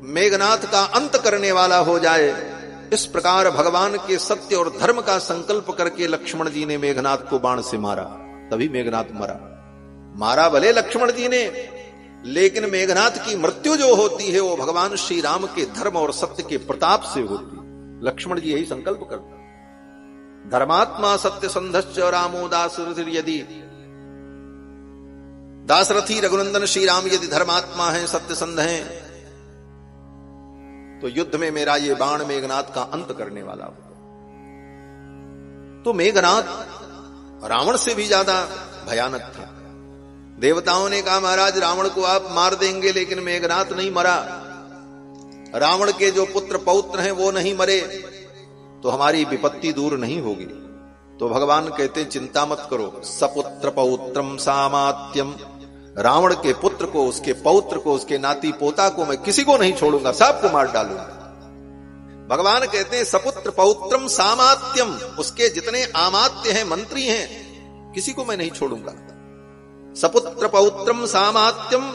मेघनाथ का अंत करने वाला हो जाए। इस प्रकार भगवान के सत्य और धर्म का संकल्प करके लक्ष्मण जी ने मेघनाथ को बाण से मारा, तभी मेघनाथ मरा। मारा भले लक्ष्मण जी ने, लेकिन मेघनाथ की मृत्यु जो होती है वो भगवान श्री राम के धर्म और सत्य के प्रताप से होती है। लक्ष्मण जी यही संकल्प करते, धर्मात्मा सत्य संधश्च रामो दासरथिर यदि, दासरथी रघुनंदन श्री राम यदि धर्मात्मा है, सत्य संध है, तो युद्ध में मेरा ये बाण मेघनाथ का अंत करने वाला होगा। तो मेघनाथ रावण से भी ज्यादा भयानक था। देवताओं ने कहा, महाराज रावण को आप मार देंगे, लेकिन मेघनाथ नहीं मरा। रावण के जो पुत्र पौत्र हैं वो नहीं मरे, तो हमारी विपत्ति दूर नहीं होगी। तो भगवान कहते, चिंता मत करो, सपुत्र पौत्रम सामात्यम, रावण के पुत्र को, उसके पौत्र को, उसके नाती पोता को मैं किसी को नहीं छोड़ूंगा, सबको मार डालूंगा। भगवान कहते हैं सपुत्र पौत्रम सामात्यम, उसके जितने आमात्य हैं, मंत्री हैं, किसी को मैं नहीं छोड़ूंगा। सपुत्र पौत्रम सामात्यम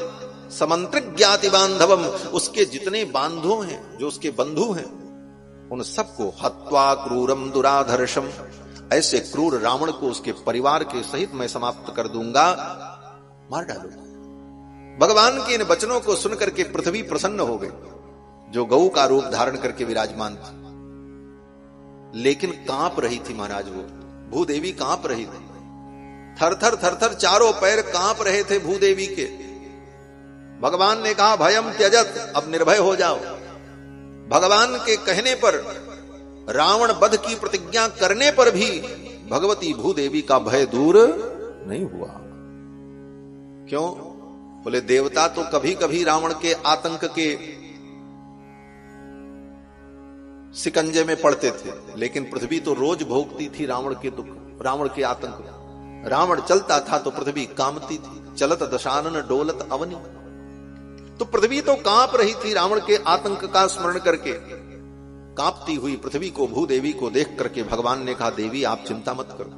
समंत्रिक ज्ञाति बांधवम, उसके जितने बांधु हैं, जो उसके बंधु हैं, उन सबको हत्वा क्रूरम दुराधर्षम, ऐसे क्रूर रावण को उसके परिवार के सहित मैं समाप्त कर दूंगा, मार डालूंगा। भगवान के इन वचनों को सुनकर के पृथ्वी प्रसन्न हो गई, जो गऊ का रूप धारण करके विराजमान थी, लेकिन कांप रही थी महाराज। वो भूदेवी कांप रही थी, थर थर थर थर चारों पैर कांप रहे थे भूदेवी के। भगवान ने कहा भयम त्यजत, अब निर्भय हो जाओ। भगवान के कहने पर, रावण वध की प्रतिज्ञा करने पर भी भगवती भूदेवी का भय दूर नहीं हुआ। क्यों? बोले देवता तो कभी कभी रावण के आतंक के सिकंजे में पड़ते थे, लेकिन पृथ्वी तो रोज भोगती थी रावण के दुख, रावण के आतंक। रावण चलता था तो पृथ्वी कांपती थी, चलत दशानन डोलत अवनी। तो पृथ्वी तो कांप रही थी रावण के आतंक का स्मरण करके। कांपती हुई पृथ्वी को, भूदेवी को देख करके भगवान ने कहा देवी आप चिंता मत करो,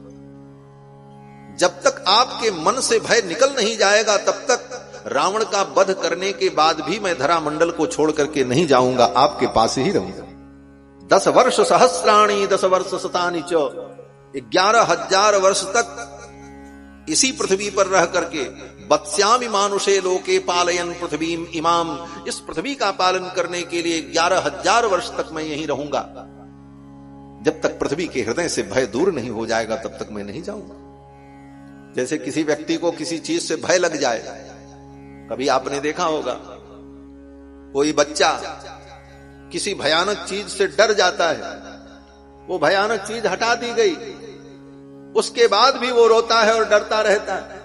जब तक आपके मन से भय निकल नहीं जाएगा तब तक रावण का वध करने के बाद भी मैं धरा मंडल को छोड़ करके नहीं जाऊंगा, आपके पास ही रहूंगा। 10 वर्ष सहस्राणी 10 वर्ष शतानि च, 11,000 वर्ष तक इसी पृथ्वी पर रह करके बत्स्यामि मानुषे लोके पालयन पृथ्वीम इमाम, इस पृथ्वी का पालन करने के लिए 11,000 वर्ष तक मैं यहीं रहूंगा। जब तक पृथ्वी के हृदय से भय दूर नहीं हो जाएगा तब तक मैं नहीं जाऊंगा। जैसे किसी व्यक्ति को किसी चीज से भय लग जाए, कभी आपने देखा होगा कोई बच्चा किसी भयानक चीज से डर जाता है, वो भयानक चीज हटा दी गई, उसके बाद भी वो रोता है और डरता रहता है।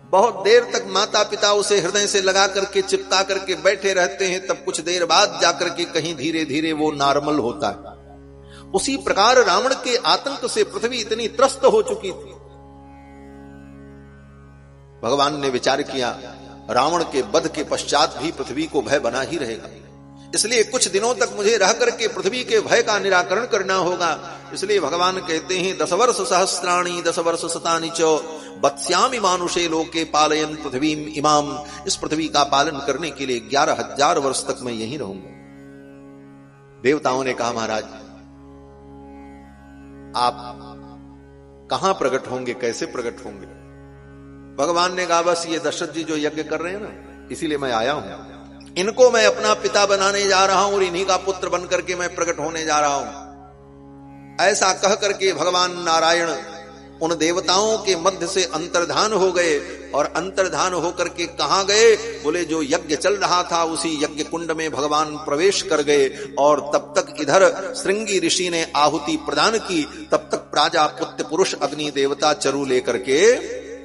बहुत देर तक माता पिता उसे हृदय से लगा करके चिपका करके बैठे रहते हैं, तब कुछ देर बाद जाकर के कहीं धीरे धीरे वो नॉर्मल होता है। उसी प्रकार रावण के आतंक से पृथ्वी इतनी त्रस्त हो चुकी थी। भगवान ने विचार किया रावण के वध के पश्चात भी पृथ्वी को भय बना ही रहेगा, इसलिए कुछ दिनों तक मुझे रह करके पृथ्वी के भय का निराकरण करना होगा। इसलिए भगवान कहते हैं 10 वर्ष सहस्राणी 10 वर्ष शतानि च, बत्स्यामि मानुषे लोके पालयन पृथ्वीम इमाम, इस पृथ्वी का पालन करने के लिए 11,000 वर्ष तक मैं यहीं रहूंगा। देवताओं ने कहा महाराज आप कहां प्रकट होंगे, कैसे प्रकट होंगे? भगवान ने कहा बस ये दशरथ जी जो यज्ञ कर रहे हैं ना, इसीलिए मैं आया हूं, इनको मैं अपना पिता बनाने जा रहा हूं और इन्हीं का पुत्र बन करके मैं प्रकट होने जा रहा हूं। ऐसा कह करके भगवान नारायण उन देवताओं के मध्य से अंतर्धान हो गए, और अंतर्धान होकर के कहां गए? बोले जो यज्ञ चल रहा था उसी यज्ञ कुंड में भगवान प्रवेश कर गए, और तब तक इधर श्रृंगी ऋषि ने आहुति प्रदान की, तब तक प्राजापत्य पुरुष अग्नि देवता चरु लेकर के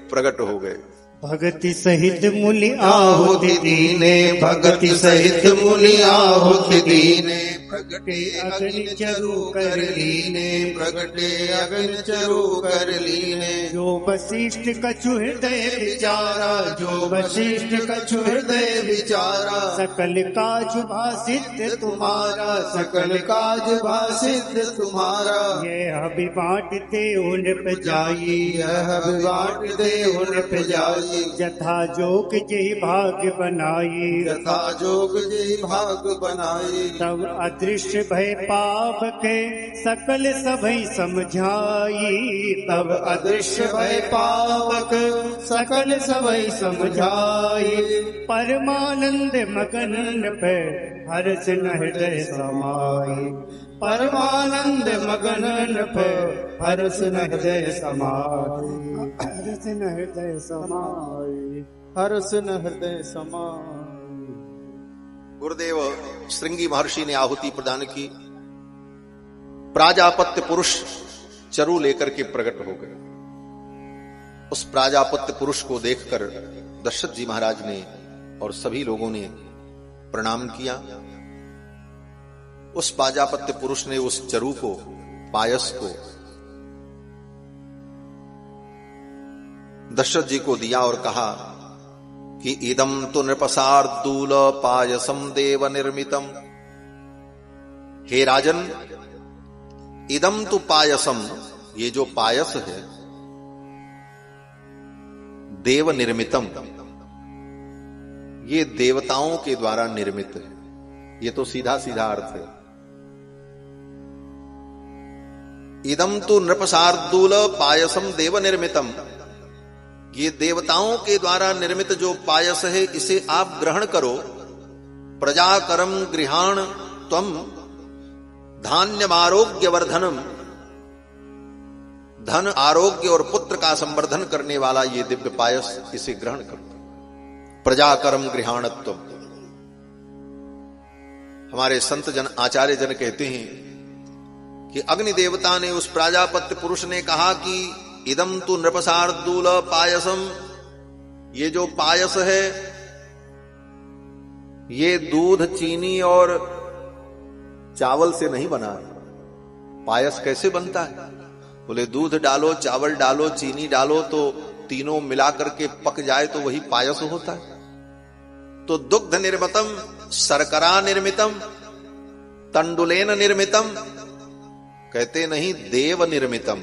प्रकट हो गए। भगति सहित मुनि आहुति दीने, भगति सहित मुनि आहुति दीने, प्रगटे अग्नि चरु कर लीने, प्रगटे अग्नि चरु कर लीने। जो वशिष्ठ कछु हृदय विचारा, जो वशिष्ठ कछु हृदय विचारा, सकल काज भाषित तुम्हारा, सकल काज भाषित तुम्हारा। यह अभिबाटते उन पे जाई, यह अभिबाटते उन पे जाई, यथा जोग जे भाग्य बनाई, यथा जोग जे भाग बनाई। तब अदृश्य भय पाप के सकल सभई समझाई, तब अदृश्य भय पावक सकल सभई समझाई। परमानंद मगन पे हर्ष न हृदय समाई, परमानंद मगन पे हर्ष न हृदय समाई, हर्ष न हृदय समाई, हर्ष न हृदय समाई। गुरुदेव श्रृंगी महर्षि ने आहुति प्रदान की, प्राजापत्य पुरुष चरु लेकर के प्रकट हो गए। उस प्राजापत्य पुरुष को देखकर दशरथ जी महाराज ने और सभी लोगों ने प्रणाम किया। उस प्राजापत्य पुरुष ने उस चरु को, पायस को दशरथ जी को दिया और कहा कि इदम तो नृपसार्दूल पायसम देव निर्मितम। हे राजन, इदम तो पायसम, ये जो पायस है देव निर्मितम, ये देवताओं के द्वारा निर्मित है। ये तो सीधा सीधा अर्थ है। इदम तो नृपशार्दूल पायसम देव निर्मितम, ये देवताओं के द्वारा निर्मित जो पायस है इसे आप ग्रहण करो। प्रजाकरम गृहाण त्वम धान्यमारोग्य वर्धनम, धन आरोग्य और पुत्र का संवर्धन करने वाला ये दिव्य पायस, इसे ग्रहण करो। प्रजाकरम गृहाणत्व। हमारे संत जन आचार्य जन कहते हैं कि अग्नि देवता ने उस प्राजापत्य पुरुष ने कहा कि इदम तु नृपशार्दूल पायसम, ये जो पायस है ये दूध चीनी और चावल से नहीं बना है। पायस कैसे बनता है? बोले दूध डालो, चावल डालो, चीनी डालो तो तीनों मिलाकर के पक जाए तो वही पायस होता है। तो दुग्ध निर्मितम, शर्करा निर्मितम, तंडुलेन निर्मितम, कहते नहीं देव निर्मितम।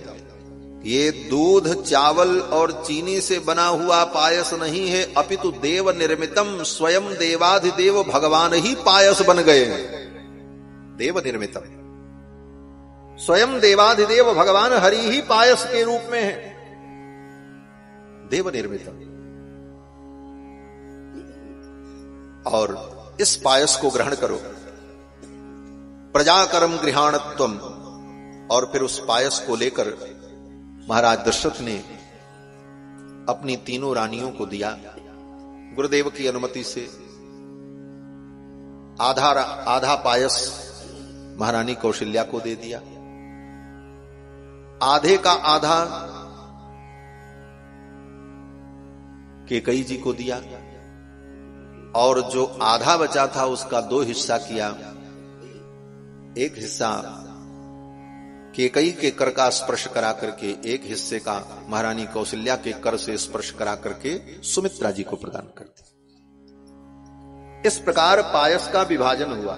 ये दूध चावल और चीनी से बना हुआ पायस नहीं है, अपितु देव निर्मितम, स्वयं देवाधिदेव भगवान ही पायस बन गए हैं। देव निर्मितम, स्वयं देवाधिदेव भगवान हरि ही पायस के रूप में है। देव निर्मितम। और इस पायस को ग्रहण करो। प्रजाकरम गृहाणत्वम, और फिर उस पायस को लेकर महाराज दशरथ ने अपनी तीनों रानियों को दिया। गुरुदेव की अनुमति से आधा पायस महारानी कौशल्या को दे दिया, आधे का आधा कैकेयी जी को दिया, और जो आधा बचा था उसका 2 हिस्सा किया। एक हिस्सा कैकेयी के कर का स्पर्श करा करके, एक हिस्से का महारानी कौशल्या के कर से स्पर्श करा करके सुमित्रा जी को प्रदान कर दिया। इस प्रकार पायस का विभाजन हुआ।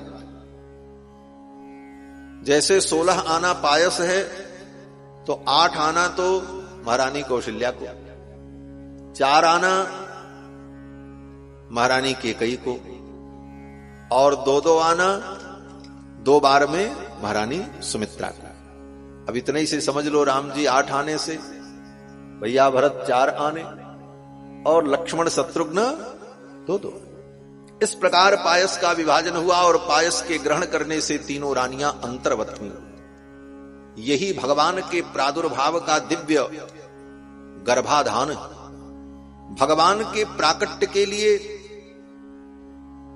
जैसे 16 आना पायस है तो 8 आना तो महारानी कौशल्या को, 4 आना महारानी कैकेयी को, और 2 आना 2 बार में महारानी सुमित्रा को। अब इतने ही से समझ लो, राम जी 8 आने से, भैया भरत 4 आने, और लक्ष्मण शत्रुघ्न 2। इस प्रकार पायस का विभाजन हुआ, और पायस के ग्रहण करने से तीनों रानियां अंतर्वत हुई। यही भगवान के प्रादुर्भाव का दिव्य गर्भाधान है। भगवान के प्राकट्य के लिए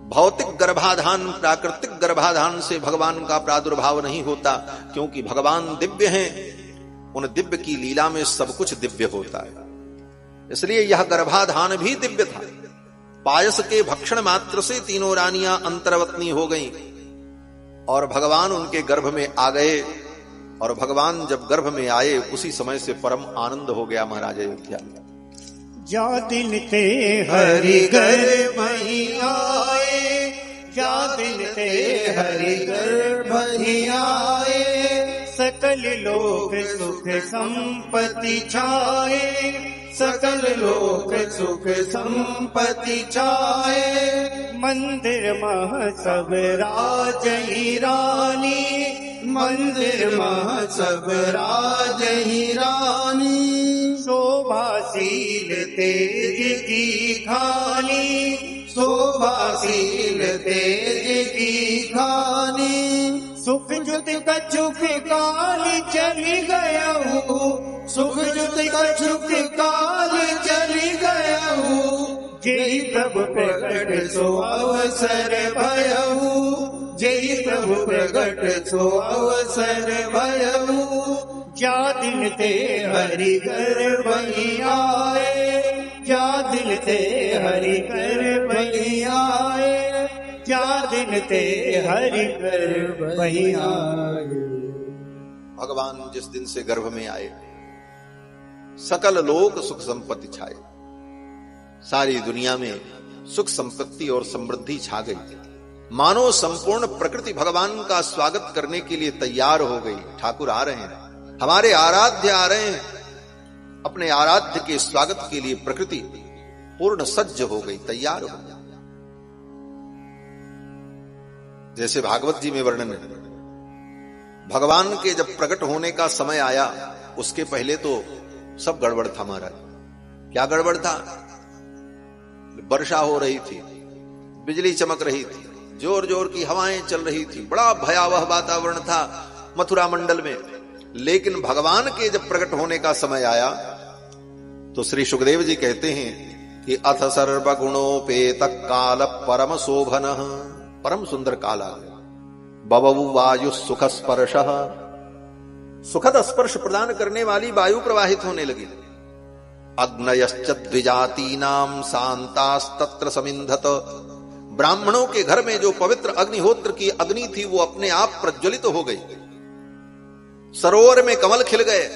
भौतिक गर्भाधान, प्राकृतिक गर्भाधान से भगवान का प्रादुर्भाव नहीं होता, क्योंकि भगवान दिव्य हैं। उन दिव्य की लीला में सब कुछ दिव्य होता है। इसलिए यह गर्भाधान भी दिव्य था। पायस के भक्षण मात्र से तीनों रानियां अंतर्वतनी हो गईं, और भगवान उनके गर्भ में आ गए। और भगवान जब गर्भ में आए उसी समय से परम आनंद हो गया महाराज अयोध्या में। जा दिन ते हरि गर्भ ही आए, जा दिन ते हरि गर्भ ही आए, सकल लोक सुख संपत्ति छाए, सकल लोक सुख संपत्ति छाए। मंदिर मह सब राज ही रानी, मंदिर मह सब राज ही रानी। शोभाशील तेज की खानी, शोभाशील तेज की खानी। सुख जुत कछुक काल चली गया हूँ, सुख जुत कछुक काल चली गया हूँ। जय प्रभु प्रकट सो अवसर भयऊ, जय प्रभु प्रकट सो अवसर भयऊ। जा दिन ते हरि गर्भ ही आए, जा दिन ते हरि गर्भ ही आए, जा दिन ते हरि गर्भ ही आए। भगवान जिस दिन से गर्भ में आए, सकल लोक सुख संपत्ति छाए। सारी दुनिया में सुख संपत्ति और समृद्धि छा गई। मानो संपूर्ण प्रकृति भगवान का स्वागत करने के लिए तैयार हो गई। ठाकुर आ रहे हैं, हमारे आराध्य आ रहे हैं। अपने आराध्य के स्वागत के लिए प्रकृति पूर्ण सज्ज हो गई, तैयार हो गई। जैसे भागवत जी में वर्णन है, भगवान के जब प्रकट होने का समय आया, उसके पहले तो सब गड़बड़ था महाराज। क्या गड़बड़ था? वर्षा हो रही थी, बिजली चमक रही थी, जोर जोर की हवाएं चल रही थी, बड़ा भयावह वातावरण था मथुरा मंडल में। लेकिन भगवान के जब प्रकट होने का समय आया तो श्री सुखदेव जी कहते हैं कि अथ सर्वगुणोपेत काल परम शोभन, परम सुंदर काल आ गया। बवु वायु सुख स्पर्श, सुखद स्पर्श प्रदान करने वाली वायु प्रवाहित होने लगी। अग्नयश्च द्विजातीनां शांतास्तत्र समिन्धत, ब्राह्मणों के घर में जो पवित्र अग्निहोत्र की अग्नि थी वो अपने आप प्रज्वलित हो गई। सरोवर में कमल खिल गए,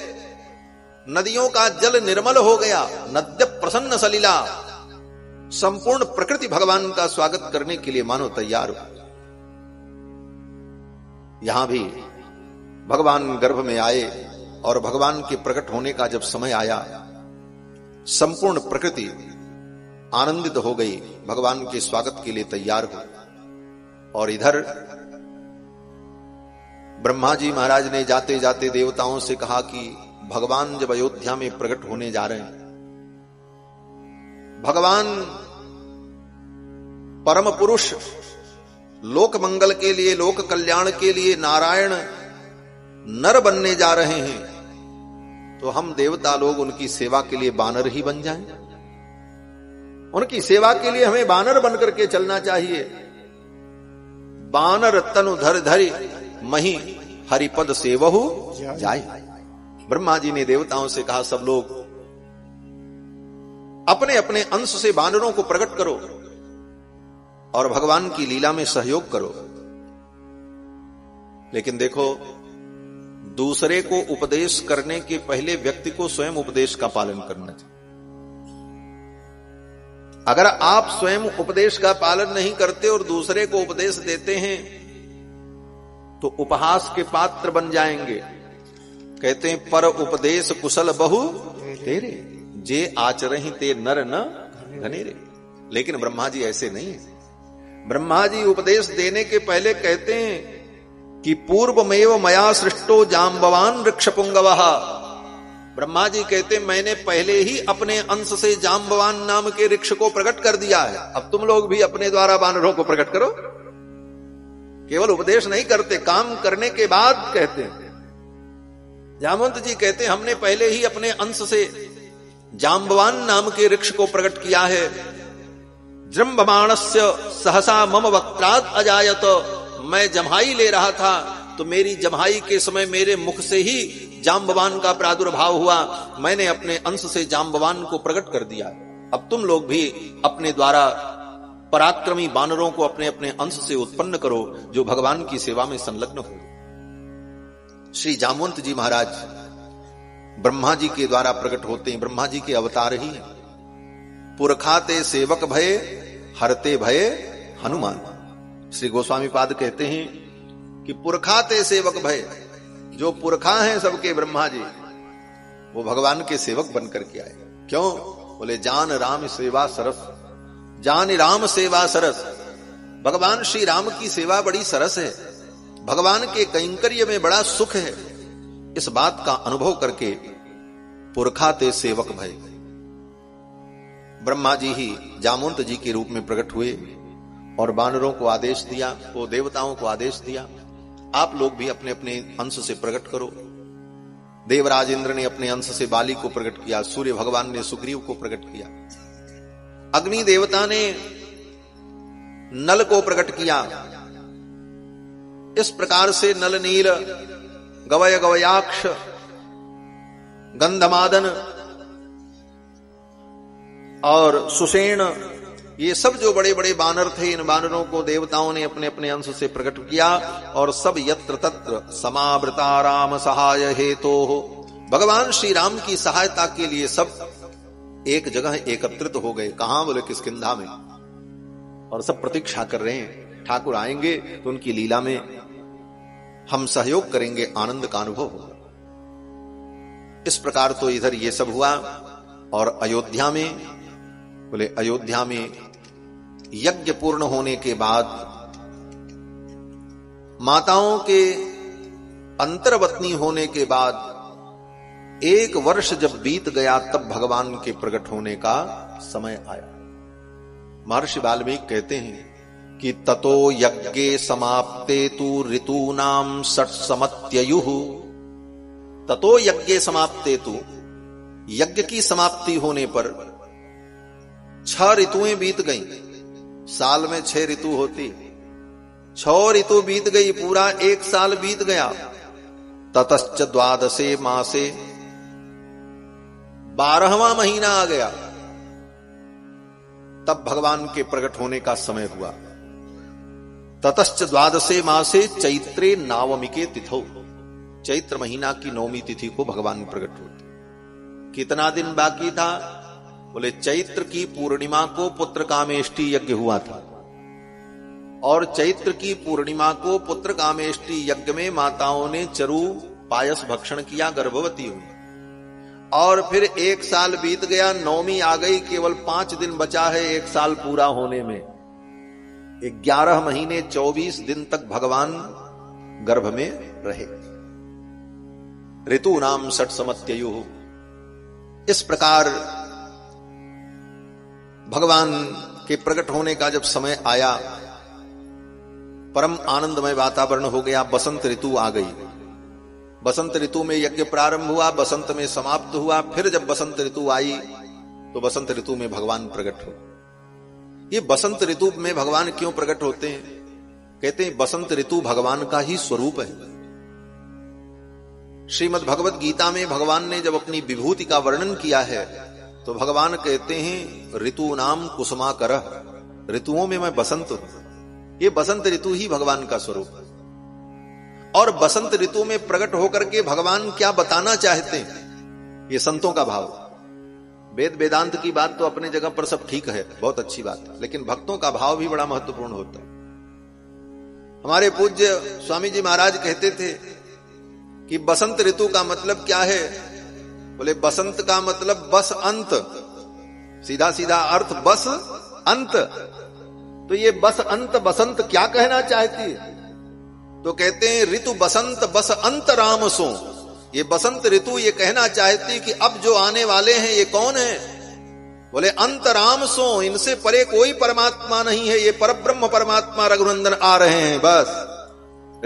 नदियों का जल निर्मल हो गया, नद्य प्रसन्न सलिला। संपूर्ण प्रकृति भगवान का स्वागत करने के लिए मानो तैयार हो। यहां भी भगवान गर्भ में आए और भगवान के प्रकट होने का जब समय आया, संपूर्ण प्रकृति आनंदित हो गई, भगवान के स्वागत के लिए तैयार हो। और इधर ब्रह्मा जी महाराज ने जाते जाते देवताओं से कहा कि भगवान जब अयोध्या में प्रकट होने जा रहे हैं, भगवान परम पुरुष लोक मंगल के लिए, लोक कल्याण के लिए नारायण नर बनने जा रहे हैं, तो हम देवता लोग उनकी सेवा के लिए बानर ही बन जाएं। उनकी सेवा के लिए हमें बानर बनकर के चलना चाहिए। बानर तनु धर धरि मही हरिपद सेवहु जाए। ब्रह्मा जी ने देवताओं से कहा, सब लोग अपने अपने अंश से बानरों को प्रकट करो और भगवान की लीला में सहयोग करो। लेकिन देखो, दूसरे को उपदेश करने के पहले व्यक्ति को स्वयं उपदेश का पालन करना चाहिए। अगर आप स्वयं उपदेश का पालन नहीं करते और दूसरे को उपदेश देते हैं तो उपहास के पात्र बन जाएंगे। कहते हैं, पर उपदेश कुशल बहु तेरे, जे आचरहि ते नर न घनेरे। लेकिन ब्रह्मा जी ऐसे नहीं है। ब्रह्मा जी उपदेश देने के पहले कहते हैं कि पूर्वमेव मया सृष्टो जाम्बवान वृक्षपुंगवः। ब्रह्मा जी कहते, मैंने पहले ही अपने अंश से जाम्बवान नाम के वृक्ष को प्रकट कर दिया है। अब तुम लोग भी अपने द्वारा बानरों को प्रकट करो। केवल उपदेश नहीं करते, काम करने के बाद कहते हैं। जामवंत जी कहते, हमने पहले ही अपने अंश से जाम्बवान नाम के वृक्ष को प्रकट किया है। जृंभमाणस्य सहसा मम वक्त्रात् अजायत, मैं जम्हाई ले रहा था तो मेरी जम्हाई के समय मेरे मुख से ही जाम्बवान का प्रादुर्भाव हुआ। मैंने अपने अंश से जाम्बवान को प्रकट कर दिया। अब तुम लोग भी अपने द्वारा पराक्रमी बानरों को अपने अपने अंश से उत्पन्न करो जो भगवान की सेवा में संलग्न हो। श्री जामवंत जी महाराज ब्रह्मा जी के द्वारा प्रकट होते हैं, ब्रह्मा जी के अवतार ही हैं। पुरखाते सेवक भय हरते भय हनुमान। श्री गोस्वामी पाद कहते हैं कि पुरखाते सेवक भय, जो पुरखा हैं सबके ब्रह्मा जी, वो भगवान के सेवक बनकर के आए। क्यों? बोले, जान राम सेवा सरस, जान राम सेवा सरस। भगवान श्री राम की सेवा बड़ी सरस है, भगवान के कैंकर्य में बड़ा सुख है। इस बात का अनुभव करके पुरखाते सेवक भय, ब्रह्मा जी ही जामवंत जी के रूप में प्रकट हुए और बानरों को आदेश दिया, वो देवताओं को आदेश दिया, आप लोग भी अपने अपने अंश से प्रकट करो। देवराज इंद्र ने अपने अंश से बाली को प्रकट किया, सूर्य भगवान ने सुग्रीव को प्रकट किया, अग्नि देवता ने नल को प्रकट किया। इस प्रकार से नल नील, गवय गवयाक्ष, गंधमादन और सुषेण, ये सब जो बड़े बड़े बानर थे, इन बानरों को देवताओं ने अपने अपने अंश से प्रकट किया और सब यत्र तत्र समावृता राम सहाय हेतोः, भगवान श्री राम की सहायता के लिए सब एक जगह एकत्रित हो गए। कहां? बोले, किष्किंधा में। और सब प्रतीक्षा कर रहे हैं, ठाकुर आएंगे तो उनकी लीला में हम सहयोग करेंगे, आनंद का अनुभव होगा। इस प्रकार तो इधर ये सब हुआ। और अयोध्या में, बोले अयोध्या में यज्ञ पूर्ण होने के बाद माताओं के अंतर्वतनी होने के बाद 1 वर्ष जब बीत गया, तब भगवान के प्रकट होने का समय आया। महर्षि वाल्मीकि कहते हैं कि ततो यज्ञे समाप्ते तु ऋतूनाम षट्समत्ययुः। ततो यज्ञे समाप्ते तु, यज्ञ की समाप्ति होने पर 6 ऋतुएं बीत गईं। साल में 6 ऋतु होती, 6 ऋतु बीत गई, पूरा 1 साल बीत गया। ततश्च द्वादशे मासे, 12वां महीना आ गया, तब भगवान के प्रकट होने का समय हुआ। ततश्च द्वादशे मासे चैत्रे नवमिके तिथौ, चैत्र महीना की 9वीं तिथि को भगवान प्रकट होते। कितना दिन बाकी था? बोले चैत्र की पूर्णिमा को पुत्र कामेष्टि यज्ञ हुआ था, और चैत्र की पूर्णिमा को पुत्र कामेष्टि यज्ञ में माताओं ने चरु पायस भक्षण किया, गर्भवती हुई। और फिर 1 साल बीत गया, 9वीं आ गई, केवल 5 दिन बचा है 1 साल पूरा होने में। 11 महीने 24 दिन तक भगवान गर्भ में रहे। ऋतु नाम षट्समत्ययुः। इस प्रकार भगवान के प्रकट होने का जब समय आया, परम आनंदमय वातावरण हो गया। बसंत ऋतु आ गई। बसंत ऋतु में यज्ञ प्रारंभ हुआ, बसंत में समाप्त हुआ। फिर जब बसंत ऋतु आई तो बसंत ऋतु में भगवान प्रकट हो। ये बसंत ऋतु में भगवान क्यों प्रकट होते हैं? कहते हैं बसंत ऋतु भगवान का ही स्वरूप है। श्रीमद् भगवत गीता में भगवान ने जब अपनी विभूति का वर्णन किया है तो भगवान कहते हैं ऋतु नाम कुसुमाकरः, ऋतुओं में मैं बसंत हूं। ये बसंत ऋतु ही भगवान का स्वरूप है। और बसंत ऋतु में प्रकट होकर के भगवान क्या बताना चाहते हैं, ये संतों का भाव। वेद वेदांत की बात तो अपने जगह पर सब ठीक है, बहुत अच्छी बात है, लेकिन भक्तों का भाव भी बड़ा महत्वपूर्ण होता है। हमारे पूज्य स्वामी जी महाराज कहते थे कि बसंत ऋतु का मतलब क्या है? बोले बसंत का मतलब बस अंत, सीधा सीधा अर्थ बस अंत। तो ये बस अंत, बसंत क्या कहना चाहती है? तो कहते हैं ऋतु बसंत बस अंत राम सो। ये बसंत ऋतु ये कहना चाहती कि अब जो आने वाले हैं ये कौन है? बोले अंत राम सो, इनसे परे कोई परमात्मा नहीं है, ये परब्रह्म परमात्मा रघुनंदन आ रहे हैं। बस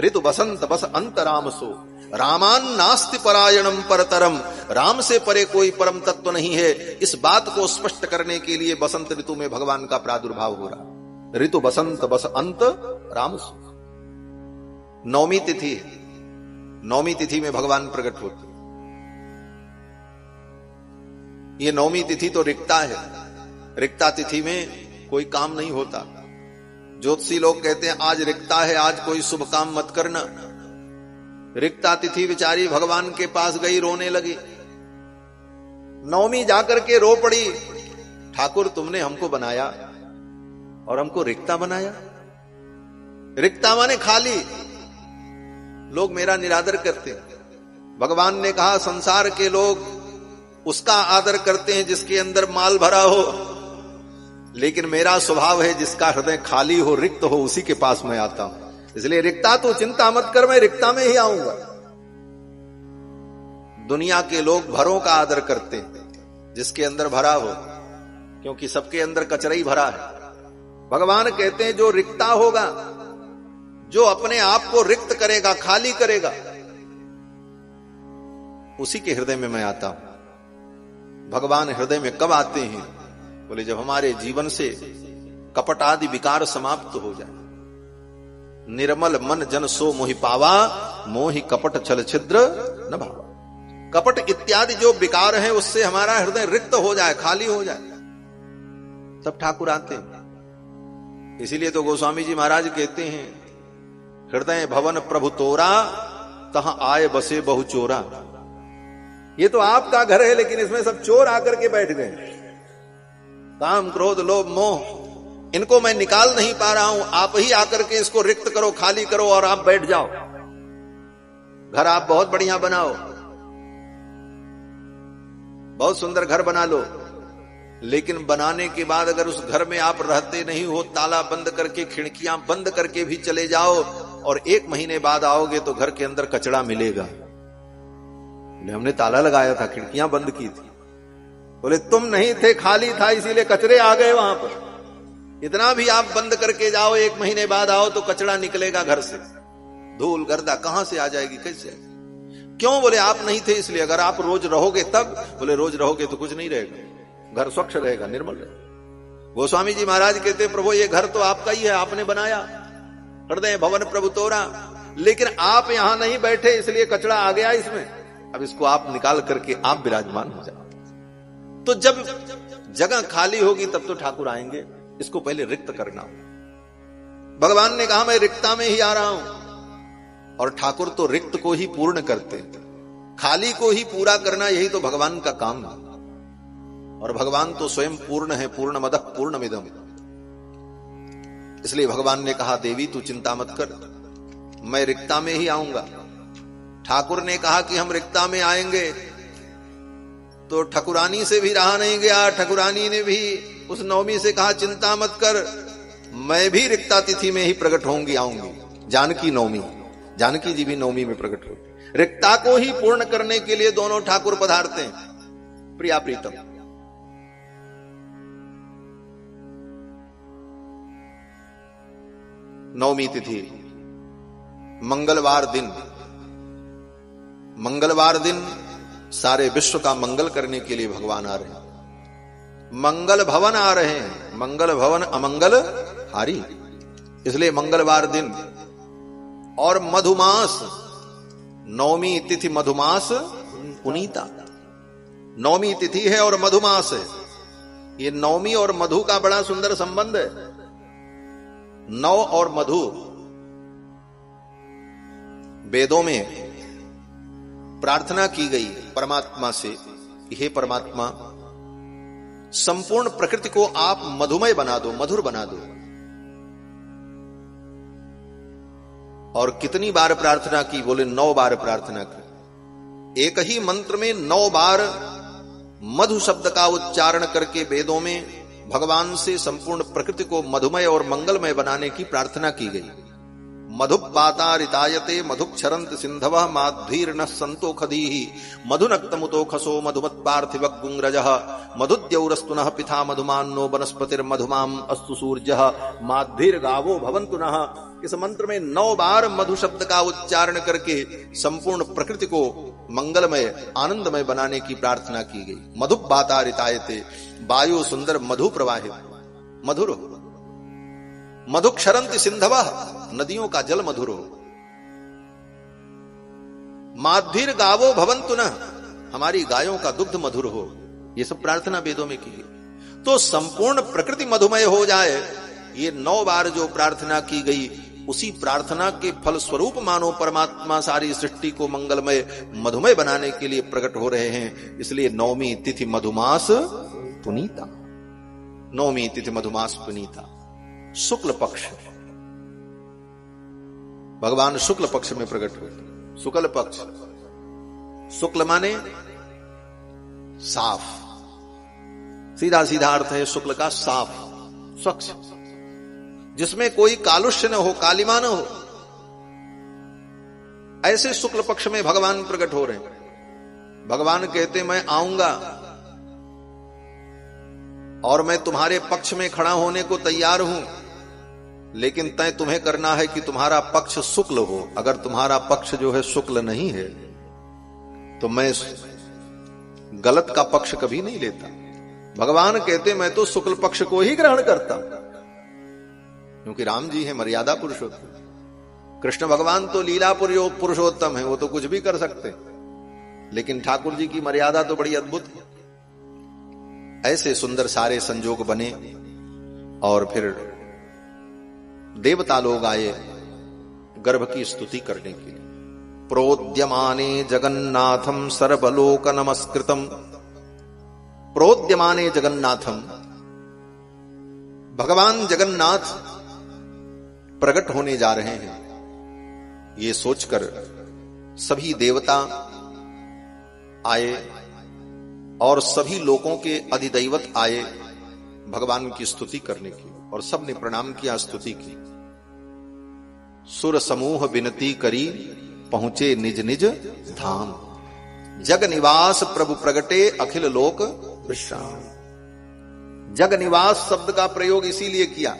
ऋतु बसंत बस अंत राम सो, रामान नास्ति परायणम परतरम, राम से परे कोई परम तत्व नहीं है। इस बात को स्पष्ट करने के लिए बसंत ऋतु में भगवान का प्रादुर्भाव हो रहा। ऋतु बसंत बस अंत राम सो। 9वीं तिथि, 9वीं तिथि में भगवान प्रकट होते। ये 9वीं तिथि तो रिक्ता है। रिक्ता तिथि में कोई काम नहीं होता। ज्योतिषी लोग कहते हैं आज रिक्ता है, आज कोई शुभ काम मत करना। रिक्ता तिथि बेचारी भगवान के पास गई, रोने लगी। 9वीं जाकर के रो पड़ी, ठाकुर तुमने हमको बनाया और हमको रिक्ता बनाया। रिक्ता माने खाली, लोग मेरा निरादर करते हैं। भगवान ने कहा संसार के लोग उसका आदर करते हैं जिसके अंदर माल भरा हो, लेकिन मेरा स्वभाव है जिसका हृदय खाली हो, रिक्त हो, उसी के पास मैं आता हूं। इसलिए रिक्ता तो चिंता मत कर, मैं रिक्ता में ही आऊंगा। दुनिया के लोग भरों का आदर करते हैं जिसके अंदर भरा हो, क्योंकि सबके अंदर कचरा ही भरा है। भगवान कहते हैं जो रिक्ता होगा, जो अपने आप को रिक्त करेगा, खाली करेगा, उसी के हृदय में मैं आता हूं। भगवान हृदय में कब आते हैं? बोले जब हमारे जीवन से कपट आदि विकार समाप्त हो जाए। निर्मल मन जन सो मोहि पावा, मोहि कपट छल छिद्र न भावा। कपट इत्यादि जो विकार हैं उससे हमारा हृदय रिक्त हो जाए, खाली हो जाए, तब ठाकुर आते हैं। इसीलिए तो गोस्वामी जी महाराज कहते हैं हृदय भवन प्रभु तोरा, तहां आए बसे बहु चोरा। ये तो आपका घर है, लेकिन इसमें सब चोर आकर के बैठ गए। काम क्रोध लोभ मोह, इनको मैं निकाल नहीं पा रहा हूं, आप ही आकर के इसको रिक्त करो, खाली करो और आप बैठ जाओ। घर आप बहुत बढ़िया बनाओ, बहुत सुंदर घर बना लो, लेकिन बनाने के बाद अगर उस घर में आप रहते नहीं हो, ताला बंद करके खिड़कियां बंद करके भी चले जाओ और 1 महीने बाद आओगे तो घर के अंदर कचरा मिलेगा। हमने ताला लगाया था, खिड़कियां बंद की थी। बोले तुम नहीं थे, खाली था, इसीलिए कचरे आ गए वहां पर। इतना भी आप बंद करके जाओ, 1 महीने बाद आओ तो कचरा निकलेगा घर से। धूल गर्दा कहां से आ जाएगी, कैसे आएगी? क्यों? बोले आप नहीं थे इसलिए। अगर आप रोज रहोगे तब? बोले रोज रहोगे तो कुछ नहीं रहेगा, घर स्वच्छ रहेगा, निर्मल रहेगा। गोस्वामी जी महाराज कहते प्रभु ये घर तो आपका ही है, आपने बनाया, हृदय भवन प्रभु तोरा, लेकिन आप यहां नहीं बैठे इसलिए कचरा आ गया इसमें। अब इसको आप निकाल करके आप विराजमान हो जाओ। तो जब जगह खाली होगी तब तो ठाकुर आएंगे, इसको पहले रिक्त करना हो। भगवान ने कहा मैं रिक्ता में ही आ रहा हूं, और ठाकुर तो रिक्त को ही पूर्ण करते, खाली को ही पूरा करना यही तो भगवान का काम है। और भगवान तो स्वयं पूर्ण है, पूर्णमदः पूर्णमिदम्। इसलिए भगवान ने कहा देवी तू चिंता मत कर, मैं रिक्ता में ही आऊंगा। ठाकुर ने कहा कि हम रिक्ता में आएंगे, तो ठकुरानी से भी रहा नहीं गया। ठकुरानी ने भी उस नवमी से कहा चिंता मत कर, मैं भी रिक्ता तिथि में ही प्रकट होंगी, आऊंगी। जानकी नवमी, जानकी जी भी नवमी में प्रकट हो। रिक्ता को ही पूर्ण करने के लिए दोनों ठाकुर पधारते हैं। प्रिया प्रीतम, नवमी तिथि मंगलवार दिन सारे विश्व का मंगल करने के लिए भगवान आ रहे हैं। मंगल भवन आ रहे हैं, मंगल भवन अमंगल हारी, इसलिए मंगलवार दिन। और मधुमास, नवमी तिथि मधुमास पुनीता, नवमी तिथि है और मधुमास है। ये नवमी और मधु का बड़ा सुंदर संबंध है। नव और मधु, वेदों में प्रार्थना की गई परमात्मा से, हे परमात्मा संपूर्ण प्रकृति को आप मधुमय बना दो, मधुर बना दो। और कितनी बार प्रार्थना की? बोले 9 बार प्रार्थना की। एक ही मंत्र में 9 बार मधु शब्द का उच्चारण करके वेदों में भगवान से संपूर्ण प्रकृति को मधुमय और मंगलमय बनाने की प्रार्थना की गई। मधुपातारितायते मधुक्षरंत सिंधवः माध्वीर्न संतोखदीहि मधुनक्तमुतोखसो मधुमत्पार्थिवः गुंग्रजः मधुद्यौरस्तुनः पिता मधुमान्नो वनस्पतिर्मधुमाम् अस्तु सूर्यः माध्वीर्गावो भवन्तु नः। इस मंत्र में 9 बार मधु शब्द का उच्चारण करके संपूर्ण प्रकृति को मंगलमय आनंदमय बनाने की प्रार्थना की गई। मधुपातारितायते, वायु सुंदर मधु प्रवाहित, मधुर हो। मधुक्षरंति सिंधवः, नदियों का जल मधुर हो। माध्वीर गावो भवन्तु न, हमारी गायों का दुग्ध मधुर हो। ये सब प्रार्थना वेदों में की गई। तो संपूर्ण प्रकृति मधुमय हो जाए, ये 9 बार जो प्रार्थना की गई, उसी प्रार्थना के फल स्वरूप मानो परमात्मा सारी सृष्टि को मंगलमय मधुमय बनाने के लिए प्रकट हो रहे हैं। इसलिए नवमी तिथि मधुमास पुनीता, नवमी तिथि मधुमास पुनीता। शुक्ल पक्ष, भगवान शुक्ल पक्ष में प्रकट हुए। शुक्ल पक्ष, शुक्ल माने साफ, सीधा सीधा अर्थ है शुक्ल का साफ, स्वच्छ, जिसमें कोई कालुष्य न हो, कालिमा न हो। ऐसे शुक्ल पक्ष में भगवान प्रकट हो रहे हैं। भगवान कहते मैं आऊंगा और मैं तुम्हारे पक्ष में खड़ा होने को तैयार हूं, लेकिन तय तुम्हें करना है कि तुम्हारा पक्ष शुक्ल हो। अगर तुम्हारा पक्ष जो है शुक्ल नहीं है तो मैं गलत का पक्ष कभी नहीं लेता। भगवान कहते मैं तो शुक्ल पक्ष को ही ग्रहण करता हूं, क्योंकि राम जी है मर्यादा पुरुषोत्तम। कृष्ण भगवान तो लीला पुरुषोत्तम है, वो तो कुछ भी कर सकते, लेकिन ठाकुर जी की मर्यादा तो बड़ी अद्भुत है। ऐसे सुंदर सारे संजोग बने और फिर देवता लोग आए गर्भ की स्तुति करने के लिए। प्रोद्यमाने जगन्नाथम सर्वलोक नमस्कृतम, प्रोद्यमाने जगन्नाथम, भगवान जगन्नाथ प्रकट होने जा रहे हैं। ये सोचकर सभी देवता आए, और सभी लोगों के अधिदैवत आए भगवान की स्तुति करने की, और सबने प्रणाम किया, स्तुति की। सुर समूह विनती करी पहुंचे निज निज धाम, जग निवास प्रभु प्रगटे अखिल लोक विश्राम। जग निवास शब्द का प्रयोग इसीलिए किया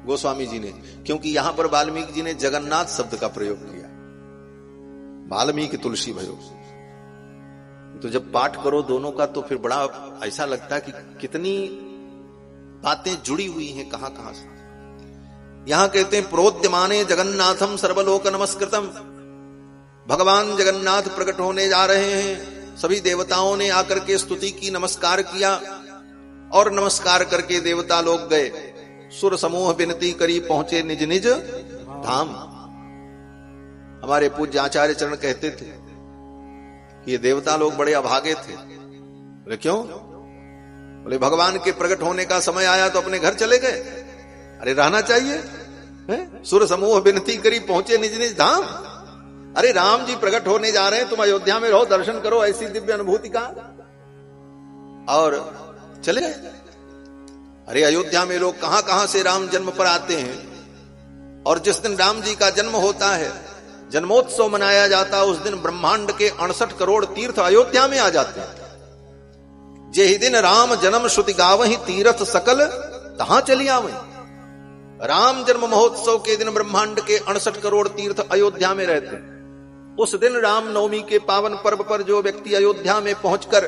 गोस्वामी जी ने, क्योंकि यहां पर वाल्मीकि जी ने जगन्नाथ शब्द का प्रयोग किया। वाल्मीकि तुलसी भयो, तो जब पाठ करो दोनों का तो फिर बड़ा ऐसा लगता है कि कितनी बातें जुड़ी हुई हैं कहां कहां से। यहां कहते हैं प्रोद्यमाने जगन्नाथम सर्वलोक नमस्कृतम, भगवान जगन्नाथ प्रकट होने जा रहे हैं। सभी देवताओं ने आकर के स्तुति की, नमस्कार किया, और नमस्कार करके देवता लोग गए। सुर समूह विनती करी पहुंचे निज निज धाम। हमारे पूज्य आचार्य चरण कहते थे कि ये देवता लोग बड़े अभागे थे। बोले क्यों? बोले भगवान के प्रकट होने का समय आया तो अपने घर चले गए। अरे रहना चाहिए है? सुर समूह विनती करी पहुंचे निज निज धाम। अरे राम जी प्रकट होने जा रहे हैं, तुम अयोध्या में रहो, दर्शन करो, ऐसी दिव्य अनुभूति का, और चले गए। अरे अयोध्या में लोग कहां कहां से राम जन्म पर आते हैं, और जिस दिन राम जी का जन्म होता है, जन्मोत्सव मनाया जाता है, उस दिन ब्रह्मांड के 68 करोड़ तीर्थ अयोध्या में आ जाते हैं। जेहि दिन राम जन्म श्रुति गावहि तीर्थ सकल तहां चली आवहीं। राम जन्म महोत्सव के दिन ब्रह्मांड के 68 करोड़ तीर्थ अयोध्या में रहते हैं। उस दिन राम नवमी के पावन पर्व पर जो व्यक्ति अयोध्या में पहुंचकर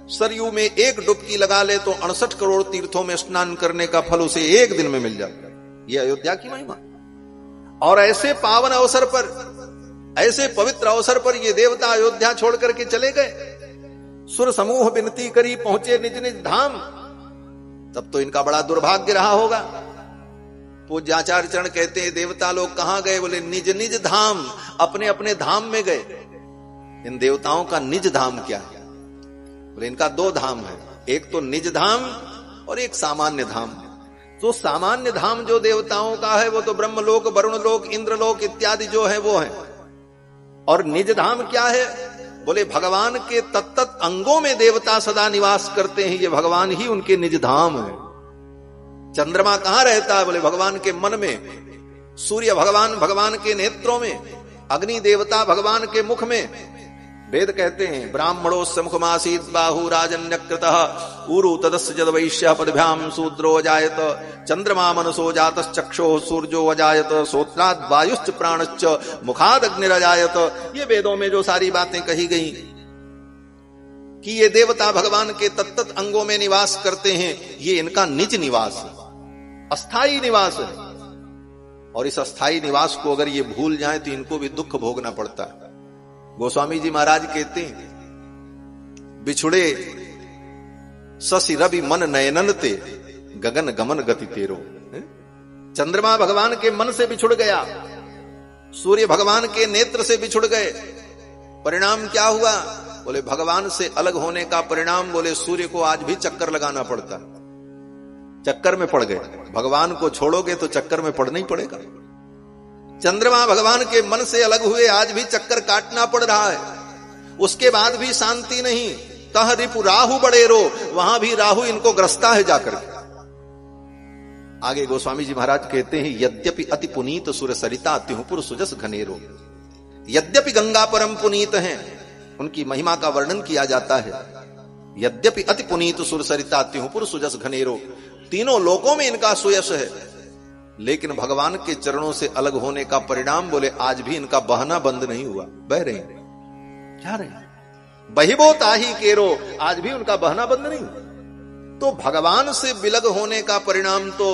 सरयू में एक डुबकी लगा ले तो 68 करोड़ तीर्थों में स्नान करने का फल उसे एक दिन में मिल जाता है। यह अयोध्या की महिमा। और ऐसे पावन अवसर पर, ऐसे पवित्र अवसर पर ये देवता अयोध्या छोड़ करके चले गए। सुर समूह विनती करी पहुंचे निज निज धाम। तब तो इनका बड़ा दुर्भाग्य रहा होगा। पूज्य आचार्य चरण कहते हैं देवता लोग कहां गए? बोले निज निज धाम, अपने अपने धाम में गए। इन देवताओं का निज धाम क्या है? बोले इनका दो धाम है, एक तो निज धाम और एक सामान्य धाम। तो सामान्य धाम जो देवताओं का है वो तो ब्रह्मलोक, वरुण लोक, इंद्रलोक इत्यादि जो है वो है। और निज धाम क्या है? बोले भगवान के तत्त अंगों में देवता सदा निवास करते हैं, ये भगवान ही उनके निज धाम है। चंद्रमा कहां रहता है? बोले भगवान के मन में, सूर्य भगवान भगवान के नेत्रों में, अग्नि देवता भगवान के मुख में। वेद कहते हैं ब्राह्मणोस्य मुखमासीत् बाहु राजन्यकृतः ऊरु तदस्य जद वैश्य पदभ्याम शूद्रो अजायत चंद्रमा मनसो जातश्च चक्षुः सूर्यो अजायत श्रोत्राद् वायुश्च प्राणश्च मुखाद् अग्निरजायत। ये वेदों में जो सारी बातें कही गई कि ये देवता भगवान के तत्त अंगों में निवास करते हैं, ये इनका निज निवास है, अस्थाई निवास है। और इस अस्थाई निवास को अगर ये भूल जाएं तो इनको भी दुख भोगना पड़ता है। गोस्वामी जी महाराज कहते हैं बिछुड़े शशि रवि मन नयनन ते गगन गमन गति तेरो। चंद्रमा भगवान के मन से बिछुड़ गया, सूर्य भगवान के नेत्र से बिछुड़ गए। परिणाम क्या हुआ? बोले भगवान से अलग होने का परिणाम, बोले सूर्य को आज भी चक्कर लगाना पड़ता, चक्कर में पड़ गए। भगवान को छोड़ोगे तो चक्कर में पड़ना ही पड़ेगा। चंद्रमा भगवान के मन से अलग हुए, आज भी चक्कर काटना पड़ रहा है। उसके बाद भी शांति नहीं। तह रिपु राहु बड़ेरो, वहां भी राहु इनको ग्रस्ता है जाकर। आगे गोस्वामी जी महाराज कहते हैं यद्यपि अति पुनीत सुर सरिता त्योपुर सुजस घनेरो। यद्यपि गंगा परम पुनीत हैं, उनकी महिमा का वर्णन किया जाता है। यद्यपि अति पुनीत सुर सरिता त्योपुर सुजस घनेरो, तीनों लोकों में इनका सुयश है, लेकिन भगवान के चरणों से अलग होने का परिणाम, बोले आज भी इनका बहना बंद नहीं हुआ, बह रहे हैं, जा रहे हैं। बहिबो ताही केरो, आज भी उनका बहना बंद नहीं। तो भगवान से विलग होने का परिणाम तो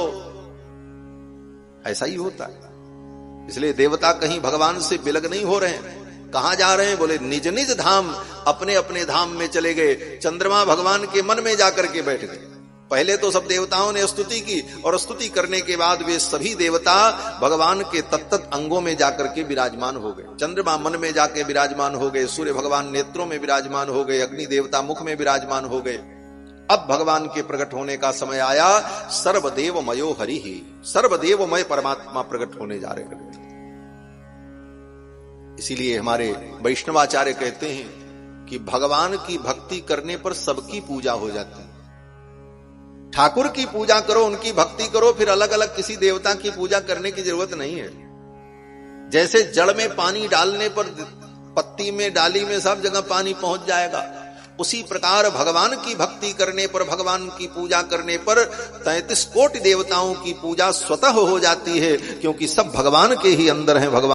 ऐसा ही होता है। इसलिए देवता कहीं भगवान से विलग नहीं हो रहे हैं। कहां जा रहे हैं? बोले निज निज धाम, अपने अपने धाम में चले गए। चंद्रमा भगवान के मन में जाकर के बैठ गए। पहले तो सब देवताओं ने स्तुति की, और स्तुति करने के बाद वे सभी देवता भगवान के तत्त अंगों में जाकर के विराजमान हो गए। चंद्रमा मन में जाके विराजमान हो गए, सूर्य भगवान नेत्रों में विराजमान हो गए, अग्नि देवता मुख में विराजमान हो गए। अब भगवान के प्रकट होने का समय आया। सर्वदेवमयो हरि ही, सर्वदेवमय परमात्मा प्रकट होने जा रहे हैं। इसीलिए हमारे वैष्णवाचार्य कहते हैं कि भगवान की भक्ति करने पर सबकी पूजा हो जाती है। ठाकुर की पूजा करो, उनकी भक्ति करो, फिर अलग अलग किसी देवता की पूजा करने की जरूरत नहीं है। जैसे जड़ में पानी डालने पर पत्ती में, डाली में, सब जगह पानी पहुंच जाएगा, उसी प्रकार भगवान की भक्ति करने पर, भगवान की पूजा करने पर 33 कोटि देवताओं की पूजा स्वतः हो जाती है, क्योंकि सब भगवान के ही अंदर हैं। भगवान